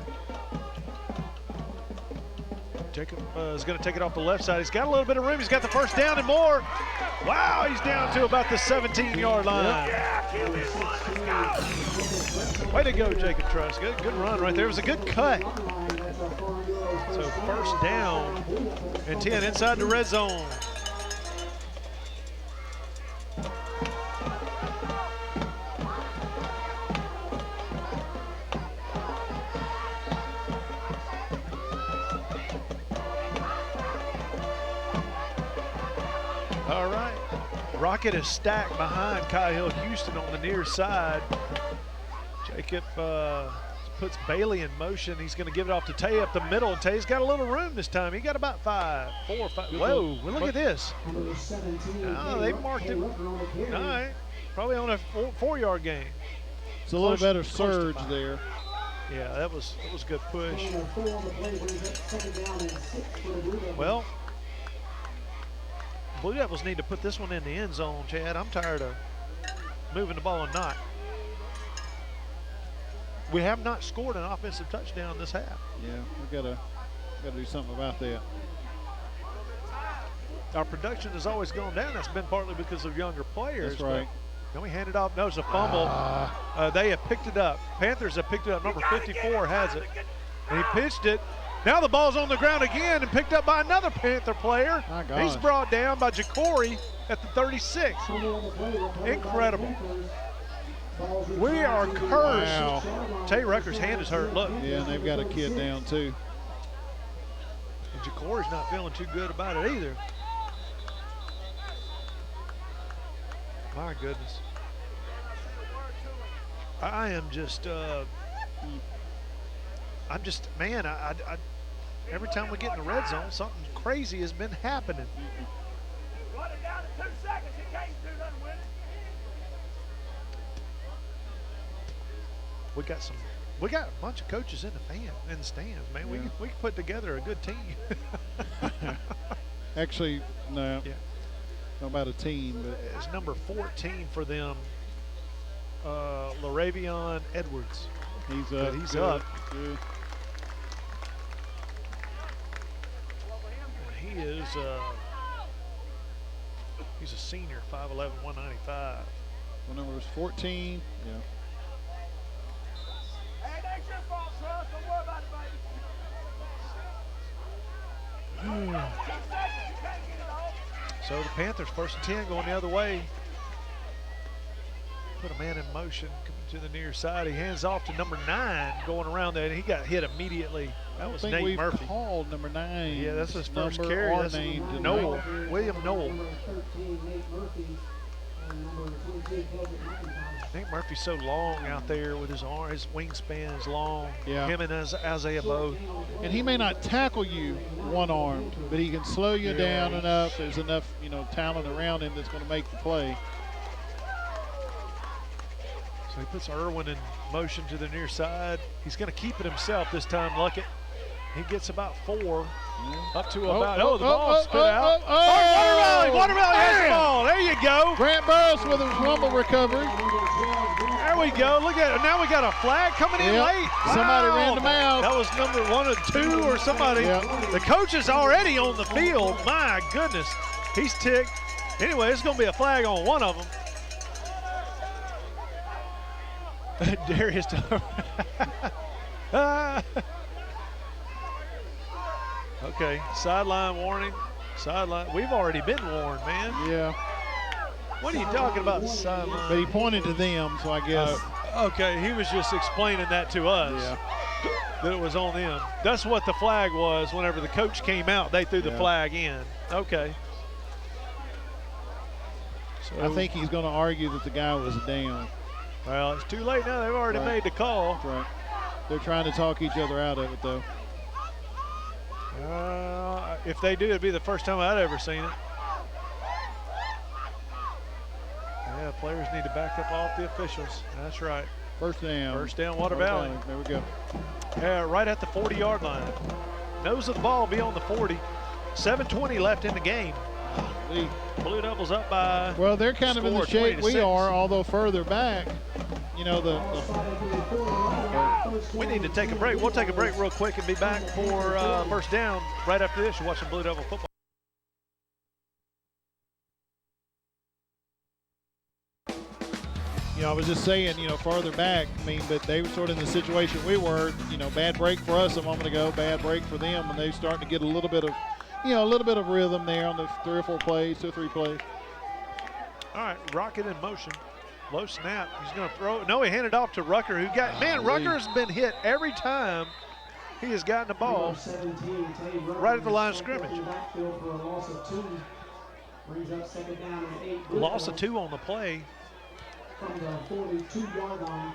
Jacob is going to take it off the left side. He's got a little bit of room. He's got the first down and more. Wow, he's down to about the 17-yard line. Way to go, Jacob Truss. Good run right there. It was a good cut. So first down and 10 inside the red zone. All right. Rocket is stacked behind Kyle Houston on the near side. Jacob puts Bailey in motion. He's going to give it off to Tay up the middle. And Tay's got a little room this time. He got about 4 or 5. Whoa, well, look at this. Oh, they marked it. All right. Probably on a 4-yard gain. It's a little better surge there. Yeah, that was a good push. Well, Blue Devils need to put this one in the end zone, Chad. I'm tired of moving the ball and not. We have not scored an offensive touchdown this half. Yeah, we've got to do something about that. Our production has always gone down. That's been partly because of younger players. That's right. Then we hand it off. No, it's a fumble. They have picked it up. Panthers have picked it up. Number 54 has it. And he pitched it. Now the ball's on the ground again and picked up by another Panther player. He's brought down by Jacory at the 36. Incredible. We are cursed. Wow. Tay Rucker's hand is hurt. Look. Yeah, and they've got a kid down too. And Jacory's not feeling too good about it either. My goodness. I am just, man, every time we get in the red zone, something crazy has been happening. Run it down to 2 seconds. He can't do nothing with it. We got a bunch of coaches in the stands, man. Yeah. We can put together a good team. Actually, no. Yeah. Not about a team, but it's number 14 for them, Laravion Edwards. He's up. He's good, up. Good. And he is he's a senior, 5'11", 195. What number was 14? Yeah. Hey, that's your fault, son. Don't worry about it, baby. 2 seconds. You can't get it off. So the Panthers, 1st and 10, going the other way. Put a man in motion, coming to the near side. He hands off to number 9, going around there, and he got hit immediately. That was Nate we've Murphy. Called number 9. Yeah, that's his first number carry. That's named Noel, William Noel. Nate Murphy's so long out there with his arm, his wingspan is long. Yeah. Him and Isaiah both. And he may not tackle you one-armed, but he can slow you down enough. There's enough, talent around him that's going to make the play. So he puts Irwin in motion to the near side. He's going to keep it himself this time, Luckett. He gets about 4, up to about, the ball spit out. Watervalley has the ball. There you go. Grant Burris with a fumble recovery. There we go. Look at it. Now we got a flag coming in late. Somebody ran them out. That was number 1 or 2 or somebody. Yep. The coach is already on the field. My goodness. He's ticked. Anyway, it's going to be a flag on one of them. Darius. Okay, sideline warning. Sideline. We've already been warned, man. Yeah. What are you talking about, sideline? But he pointed to them, so I guess. Okay, he was just explaining that to us. Yeah. That it was on them. That's what the flag was. Whenever the coach came out, they threw the flag in. Okay. So, I think he's going to argue that the guy was down. Well, it's too late now. They've already made the call. That's right. They're trying to talk each other out of it, though. If they do, it'd be the first time I'd ever seen it. Yeah, players need to back up off the officials. That's right. First down. First down, Water Valley. There we go. Yeah, right at the 40-yard line. Nose of the ball be on the 40. 7:20 left in the game. Blue Devils up by. Well, they're kind of in the shape we are, although further back. The We need to take a break. We'll take a break real quick and be back for first down right after this. You're watching Blue Devil football. I was just saying, farther back, but they were sort of in the situation we were, bad break for us a moment ago, bad break for them, and they starting to get a little bit of, rhythm there on the 3 or 4 plays, 2 or 3 plays. All right, Rocket in motion. Low snap. He's going to throw it. No, he handed off to Rucker, who got, Rucker's been hit every time he has gotten the ball right at the line of scrimmage. Loss of 2 on the play. From the 42-yard line.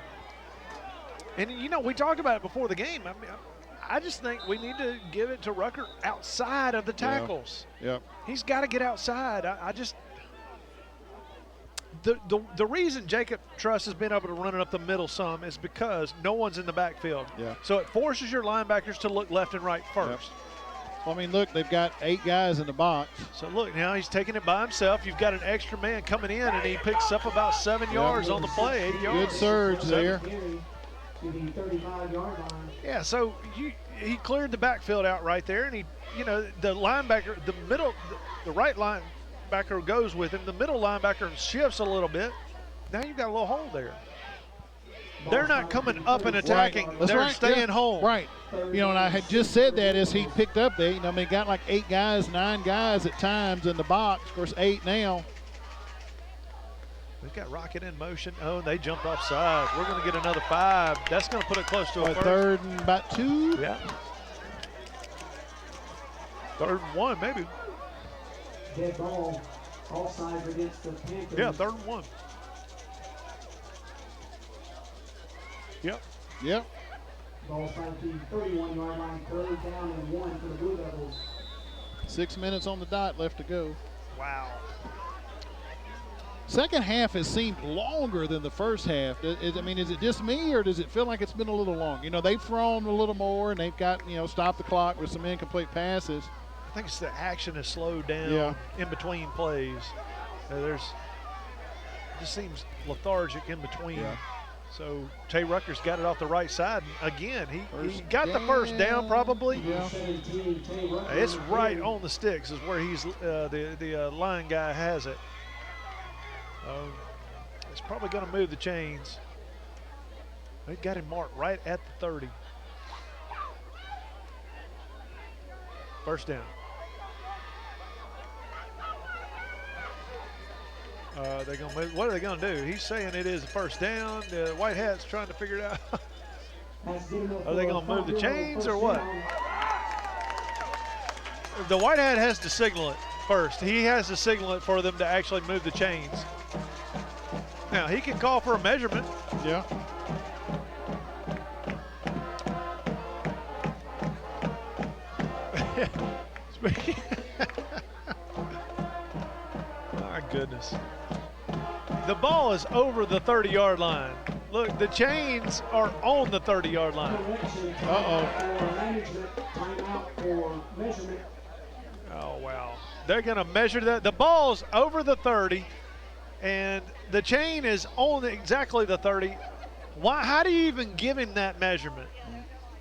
And, we talked about it before the game. I just think we need to give it to Rucker outside of the tackles. Yeah. He's got to get outside. The reason Jacob Truss has been able to run it up the middle some is because no one's in the backfield. Yeah. So it forces your linebackers to look left and right first. Yep. Well, look, they've got 8 guys in the box. So look, now he's taking it by himself. You've got an extra man coming in, and he picks up about 7 yards on the play, 8 yards. Good surge there. Yeah, so he cleared the backfield out right there, and the linebacker, the right linebacker goes with him. The middle linebacker shifts a little bit. Now you've got a little hole there. They're not coming up and attacking. Right. They're right. staying home. Right. And I had just said that as he picked up there. He got like 8 guys, 9 guys at times in the box. Of course, 8 now. We've got Rocket in motion. Oh, they jumped offside. We're going to get another 5. That's going to put it close to a first. 3rd and about 2. Yeah. 3rd and 1, maybe. Dead ball. Offside against the Panthers. Yeah, 3rd and 1. Yep. Ball started the 31-yard line, 3rd down and 1 for the Blue Devils. 6 minutes on the dot left to go. Wow. Second half has seemed longer than the first half. Is it just me, or does it feel like it's been a little long? They've thrown a little more, and they've got, stopped the clock with some incomplete passes. I think it's the action has slowed down in between plays. It just seems lethargic in between. Yeah. So Tay Rucker's got it off the right side. Again, he got the first down probably. Yeah. It's right on the sticks is where he's the line guy has it. It's probably going to move the chains. They got him marked right at the 30. First down. They're gonna move. What are they going to do? He's saying it is a first down. The white hat's trying to figure it out. Are they going to move the chains or what? The white hat has to signal it first. He has to signal it for them to actually move the chains. Now, he can call for a measurement. Yeah. My goodness. The ball is over the 30-yard line. Look, the chains are on the 30-yard line. Oh, wow. They're going to measure that. The ball's over the 30, and the chain is on exactly the 30. Why? How do you even give him that measurement?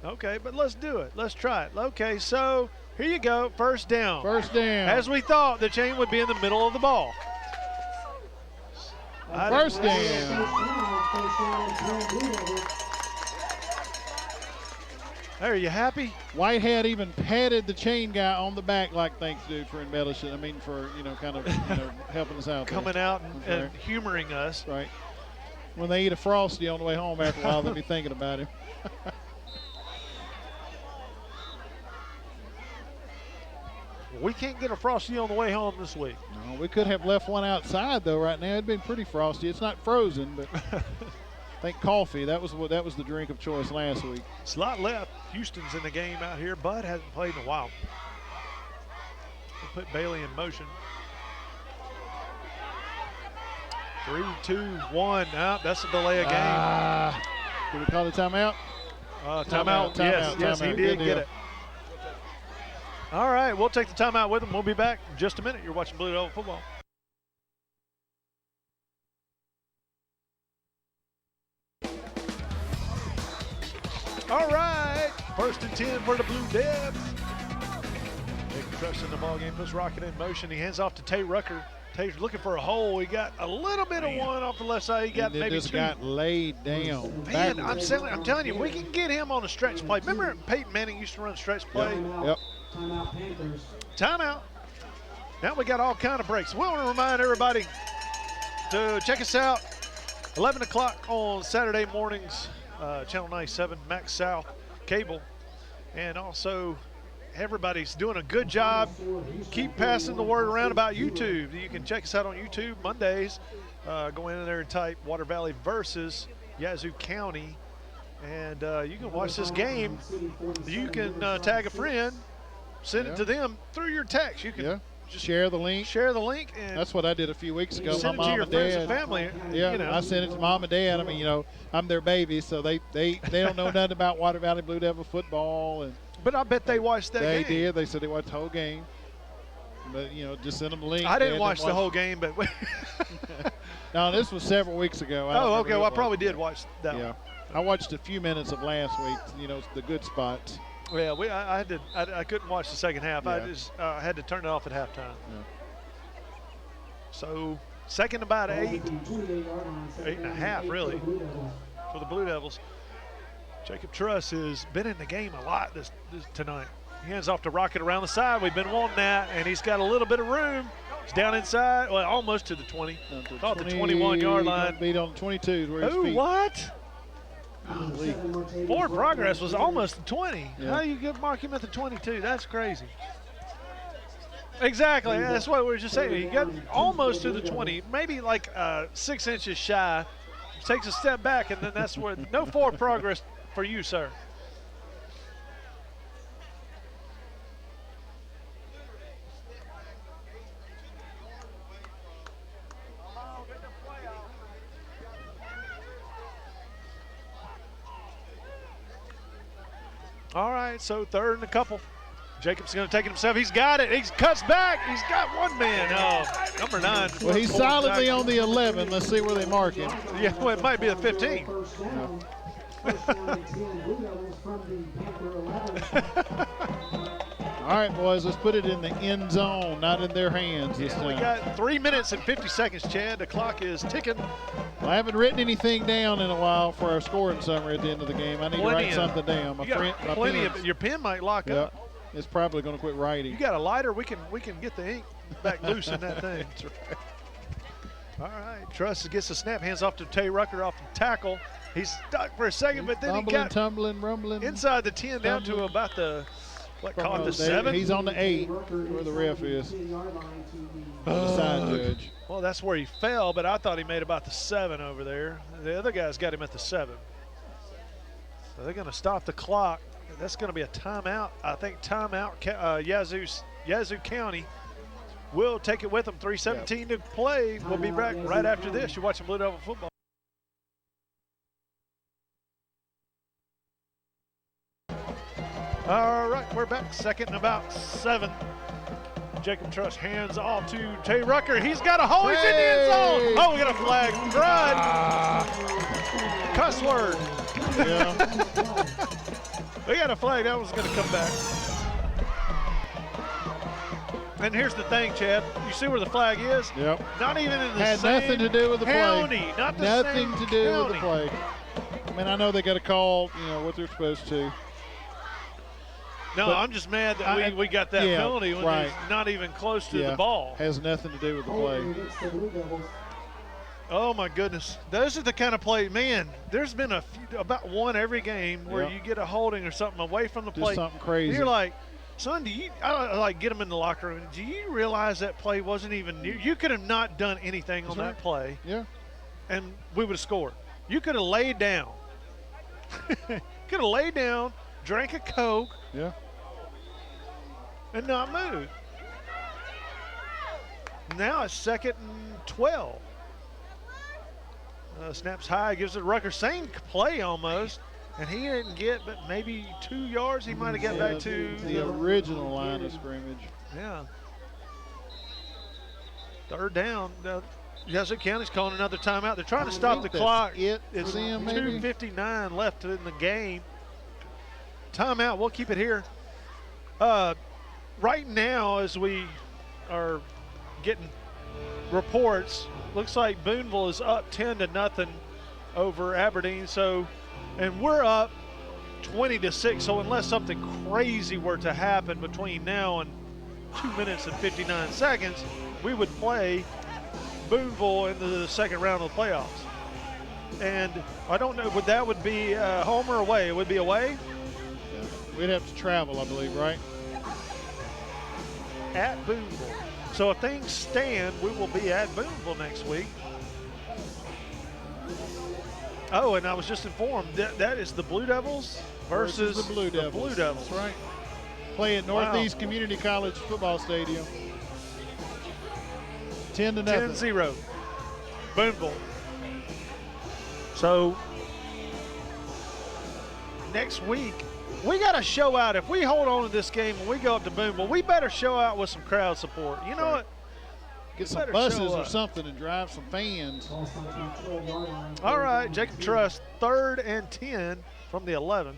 Okay, but let's do it. Let's try it. Okay, so here you go. First down. First down. As we thought, the chain would be in the middle of the ball. First down. Are you happy? Whitehead even patted the chain guy on the back like thanks, dude, for embellishing. For helping us out. Coming out and humoring us. Right. When they eat a Frosty on the way home after a while, they'll be thinking about him. We can't get a Frosty on the way home this week. No, we could have left one outside though. Right now, it'd been pretty frosty. It's not frozen, but I think coffee. That was the drink of choice last week. Slot left. Houston's in the game out here. Bud hasn't played in a while. We'll put Bailey in motion. 3, 2, 1. Now that's a delay of game. Did we call the timeout? Timeout. Yes, he did get it. All right, we'll take the timeout with him. We'll be back in just a minute. You're watching Blue Devil football. All right, 1st and 10 for the Blue Devs. Big Truss in the ball game, puts rocket in motion. He hands off to Tay Rucker. Tay's looking for a hole. He got a little bit of one off the left side. He got maybe just 2. got laid down. Man, I'm telling you, we can get him on a stretch play. Remember Peyton Manning used to run stretch play? Yep. Timeout Panthers. Timeout. Now we got all kind of breaks. We want to remind everybody to check us out 11 o'clock on Saturday mornings, Channel 97, Max South Cable. And also, everybody's doing a good job. Keep passing the word around about YouTube. You can check us out on YouTube Mondays. Go in there and type Water Valley versus Yazoo County. And you can watch this game. You can tag a friend, send it to them through your text. You can just share the link. Share the link. And that's what I did a few weeks ago. Send My it to mom your and friends dad. and family. Yeah, you know. I sent it to mom and dad. I mean, you know, I'm their baby, so they don't know nothing about Water Valley Blue Devil football. But I bet they watched that game. They did. They said they watched the whole game. But, you know, just send them the link. I didn't watch the whole game, but no, this was several weeks ago. Oh, okay. Well, I probably did watch that one. I watched a few minutes of last week, you know, the good spots. Yeah, I couldn't watch the second half. Yeah. I just had to turn it off at halftime. Yeah. So, second about 8, 8.5 really, for the Blue Devils. Jacob Truss has been in the game a lot this tonight. He hands off to Rocket around the side. We've been wanting that, and he's got a little bit of room. He's down inside, well, almost to the 20. Caught the 21-yard line. Beat on the 22 is where his feet. What? Forward progress was almost the 20. Yeah. How do you mark him at the 22? That's crazy. Exactly. That's what we were just saying. He got almost to the 20, maybe like 6 inches shy. Takes a step back, and then that's where no forward progress for you, sir. All right, so 3rd and a couple. Jacob's going to take it himself. He's got it. He cuts back. He's got one man. Oh, number 9. Well, he's solidly on the 11. Let's see where they mark him. Yeah, well, it might be the 15. All right, boys, let's put it in the end zone, not in their hands this time. We got 3 minutes and 50 seconds, Chad. The clock is ticking. I haven't written anything down in a while for our scoring summary at the end of the game. I need to write something down. Your pen might lock up. It's probably going to quit writing. You got a lighter? We can get the ink back loose in that thing. That's right. All right, Truss gets the snap, hands off to Tay Rucker off the tackle. He's stuck for a second, but then he got tumbling, rumbling inside the 10 down to about the call it the 7. He's on the 8 where the ref is. The side judge. Well, that's where he fell, but I thought he made about the 7 over there. The other guy's got him at the 7. So they're going to stop the clock. That's going to be a timeout. I think timeout. Yazoo County will take it with them. 3:17 to play. We'll be back right after this. You're watching Blue Devil football. All right, we're back. 2nd and about 7. Jacob Truss hands off to Tay Rucker. He's got a hole. He's in the end zone. Oh, we got a flag. Run. Cuss word. Yeah. We got a flag. That was going to come back. And here's the thing, Chad. You see where the flag is? Yep. Not even in the Had same nothing to do with the county. play. Not the nothing same to do county. with the play. I mean, I know they got a call, you know, what they're supposed to. No, But I'm just mad that we got that penalty when it's not even close to the ball. Has nothing to do with the play. Oh, my goodness. Those are the kind of play, man, there's been about one every game where you get a holding or something away from the play. Just something crazy. You're like, son, I get them in the locker room. Do you realize that play wasn't even near? You could have not done anything on that play. Yeah. And we would have scored. You could have laid down. Could have laid down, drank a Coke. Yeah. And not moved. Now it's 2nd and 12. Snaps high, gives it to Rucker. Same play almost. And he didn't get but maybe 2 yards. He might have got back to the original line of scrimmage. Yeah. 3rd down. Yazoo County's calling another timeout. They're trying to stop the clock. It's It's them, 2:59 left in the game. timeout. We'll keep it here. Right now, as we are getting reports, looks like Boonville is up 10-0 over Aberdeen. So, and we're up 20-6. So unless something crazy were to happen between now and 2 minutes and 59 seconds, we would play Boonville in the second round of the playoffs. And I don't know, would be home or away? It would be away? We'd have to travel, I believe, right? At Boonville. So if things stand, we will be at Boonville next week. Oh, and I was just informed that is the Blue Devils versus the Blue Devils. That's right. Play at Northeast Community College Football Stadium. 10-0. 10-0. Boonville. So next week, we got to show out. If we hold on to this game and we go up to Boonville, we better show out with some crowd support. You know what? Get some buses or something and drive some fans. All right, Jacob Truss, 3rd and 10 from the 11.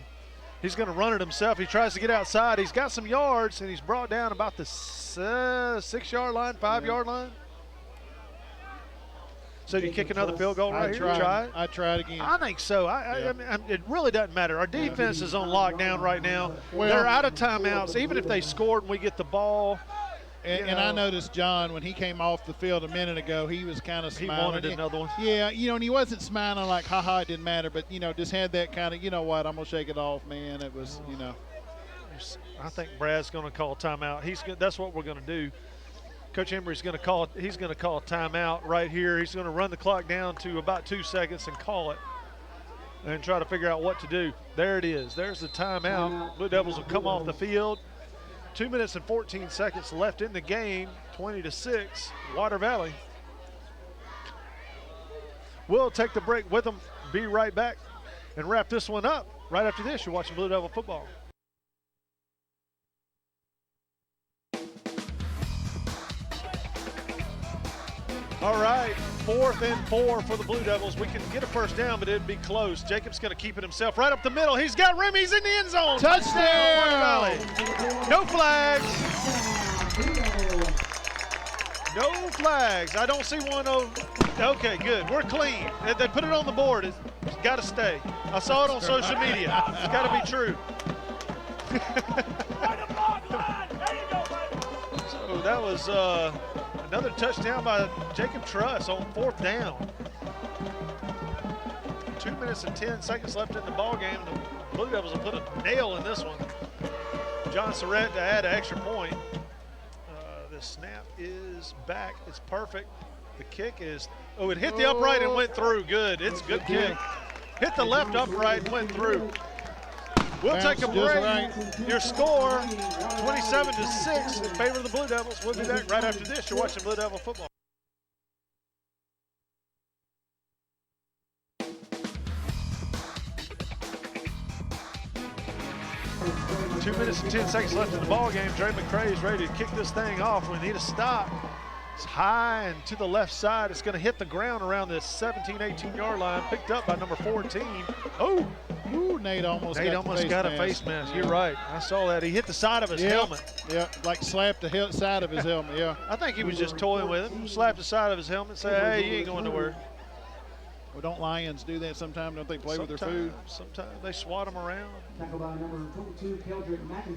He's going to run it himself. He tries to get outside. He's got some yards, and he's brought down about the 6-yard line, 5-yard line. So do you kick another field goal right here? Try it? I try it again. I think so. I mean, it really doesn't matter. Our defense is on lockdown right now. Well, they're out of timeouts. Even if they scored and we get the ball. And I noticed John, when he came off the field a minute ago, he was kind of smiling. He wanted another one. Yeah, and he wasn't smiling like, ha-ha, it didn't matter. But, just had that kind of, you know what, I'm going to shake it off, man. It was, I think Brad's going to call timeout. That's what we're going to do. Coach Embry's going to call. He's going to call a timeout right here. He's going to run the clock down to about 2 seconds and call it, and try to figure out what to do. There it is. There's the timeout. Blue Devils will come off the field. 2 minutes and 14 seconds left in the game. 20-6. Water Valley. We'll take the break with them. Be right back and wrap this one up. Right after this, you're watching Blue Devil football. All right, 4th and 4 for the Blue Devils. We can get a first down, but it'd be close. Jacob's going to keep it himself right up the middle. He's got room. He's in the end zone. Touchdown! No flags. No flags. I don't see one. Okay, good. We're clean. They put it on the board. It's got to stay. I saw it on social media. It's got to be true. So that was another touchdown by Jacob Truss on 4th down. 2 minutes and 10 seconds left in the ball game. The Blue Devils will put a nail in this one. John Surratt to add an extra point. The snap is back. It's perfect. The kick is, it hit the upright and went through. Good. It's a good kick. Hit the left upright and went through. We'll take a break. Right. Your score, 27-6 in favor of the Blue Devils. We'll be back right after this. You're watching Blue Devil football. Two minutes and 10 seconds left in the ball game. Dre McCray is ready to kick this thing off. We need a stop. It's high and to the left side. It's going to hit the ground around the 17, 18-yard line. Picked up by number 14. Oh. Ooh, Nate almost got a face mask. You're right. I saw that. He hit the side of his helmet. Yeah, like slapped the side of his helmet, yeah. I think he was just toying with him. Slapped the side of his helmet and said, hey, you ain't going nowhere. Well, don't lions do that sometimes? Don't they play with their food? Sometimes they swat them around. Tackled by number 22, Keldrick McIntyre.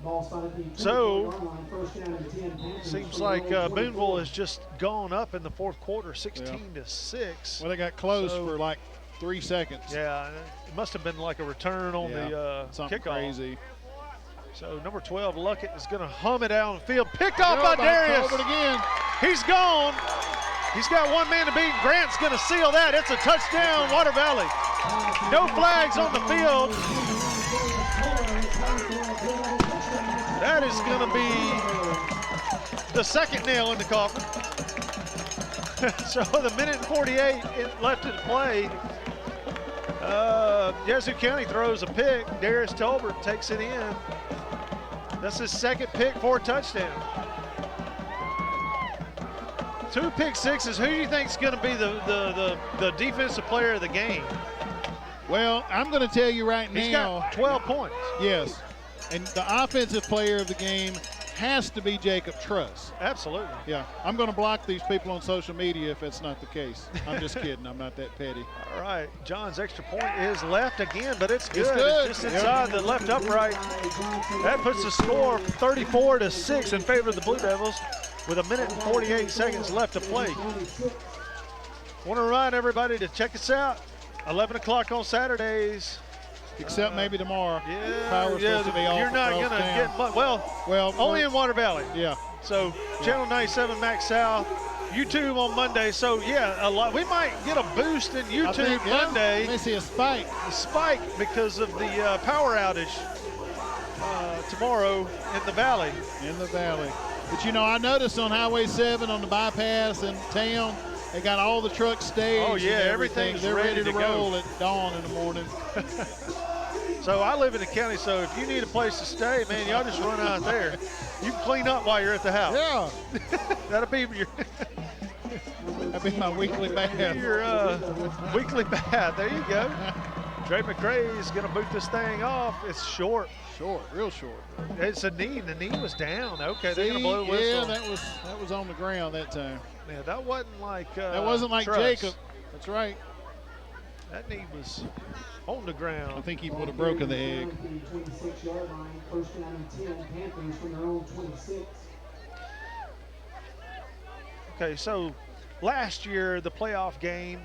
Ball spotted the first down and 10. Seems like Boonville has just gone up in the fourth quarter, 16-6. Well, they got close for like 3 seconds. Yeah, it must have been like a return on the something kickoff. Crazy. So number 12, Luckett, is going to hum it down the field. Picked off by Darius. Again. He's gone. He's got one man to beat. Grant's going to seal that. It's a touchdown, Water Valley. No flags on the field. That is going to be the second nail in the coffin. So the minute and 48 left in play. Yazoo County throws a pick. Darius Tolbert takes it in. That's his second pick for a touchdown. 2 pick sixes. Who do you think is going to be the defensive player of the game? Well, I'm going to tell you right now. He's got 12 points. Yes. And the offensive player of the game has to be Jacob Truss. Absolutely. Yeah. I'm going to block these people on social media if that's not the case. I'm just kidding. I'm not that petty. All right. John's extra point is left again, but it's good. It's good. It's just inside the left upright. That puts the score 34-6 in favor of the Blue Devils with 1 minute and 48 seconds left to play. Want to remind everybody to check us out. 11 o'clock on Saturdays. Except maybe tomorrow. Yeah, Power's supposed to be off you're not going to down. get much. Well, only in Water Valley. Yeah. So Channel 97 Max South, YouTube on Monday. So yeah, a lot. We might get a boost in YouTube Monday. Let me see a spike. A spike because of the power outage tomorrow in the valley. In the valley. But you know, I noticed on Highway 7 on the bypass in town, they got all the trucks staged. Oh yeah, and everything's They're ready to roll go at dawn in the morning. So I live in the county, so if you need a place to stay, man, y'all just run out there. You can clean up while you're at the house. Yeah. That'll be your That'll be my weekly bath. your weekly bath. There you go. Dre McRae is going to boot this thing off. It's short. Short, real short. It's a knee. The knee was down. Okay, they're See, going to blow the whistle. Yeah, that was on the ground that time. Man, that wasn't like That wasn't like Truss. Jacob. That's right. That knee was on the ground. I think he would have broken the egg. 26-yard line, first down and 10, Panthers from their own 26. Okay, so last year the playoff game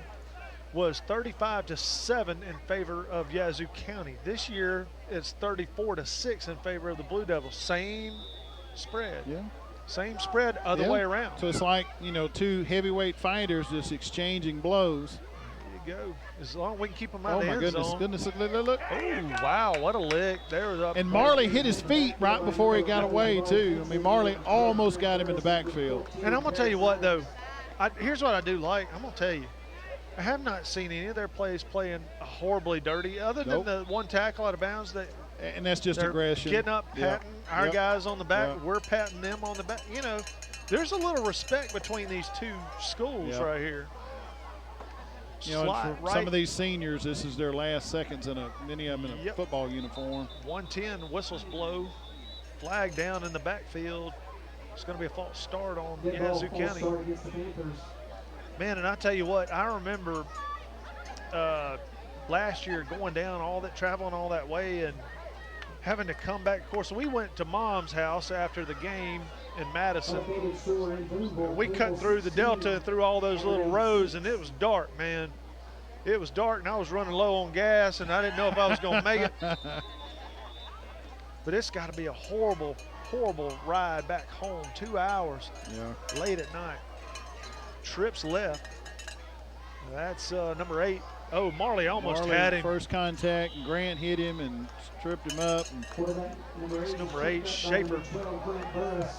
was 35-7 in favor of Yazoo County. This year it's 34-6 in favor of the Blue Devils. Same spread. Yeah. Same spread, other way around. So it's like, you know, two heavyweight fighters just exchanging blows. There you go. As long as we can keep them out Oh of the my end goodness, zone. goodness, look. Oh, wow, what a lick. There was up. And Marley hit his feet right before he got away, too. I mean, Marley almost got him in the backfield. And I'm going to tell you what, though. Here's what I do like. I'm going to tell you. I have not seen any of their plays playing horribly dirty, other than the one tackle out of bounds. And that's just They're aggression. getting up, patting our Yep. guys on the back. Yep. We're patting them on the back. You know, there's a little respect between these two schools Yep. right here. You know, Slide and for right. some of these seniors, this is their last seconds many of them in a Yep. football uniform. 110, whistles blow, flag down in the backfield. It's going to be a false start on Good ball, Yazoo false County. start against the Panthers. Man, and I tell you what, I remember last year going down all that, traveling all that way and having to come back. Of course, we went to Mom's house after the game in Madison. Updated score in Boonville. We cut through the Delta and through all those little roads, and it was dark, man. It was dark, and I was running low on gas, and I didn't know if I was going to make it. But it's got to be a horrible, horrible ride back home. 2 hours late at night. Trips left. That's number 8. Oh, Marley almost had him. First contact, and Grant hit him and tripped him up. And Quarterback Number 8, Schaefer. 12, Grant Burris.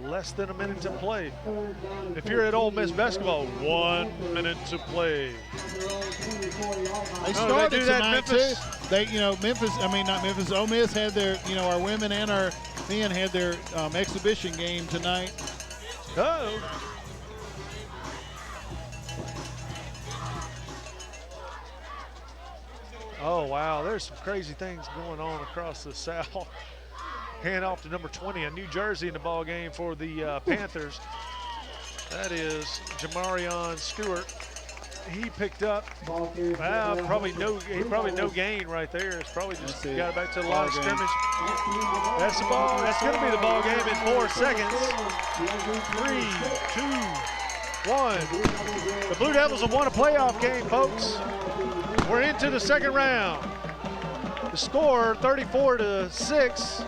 Less than a minute to play. Third down and If you're at Ole Miss 13. basketball, 1 minute to play. Their own 24-yard line. they Oh, started they do that in tonight Memphis? too. They, you know, not Memphis. Ole Miss had their, you know, our women and our men had their exhibition game tonight. Oh. Oh, wow. There's some crazy things going on across the South. Hand off to number 20, a New Jersey in the ball game for the Panthers. That is Jamarion Stewart. He picked up, Ball carrier. probably no gain right there. It's probably just That's it. got it back to the line of Ball game. scrimmage. That's the ball. That's going to be the ball game in 4 seconds. 3, 2, 1. The Blue Devils have won a playoff game, folks. We're into the second round. The score 34-6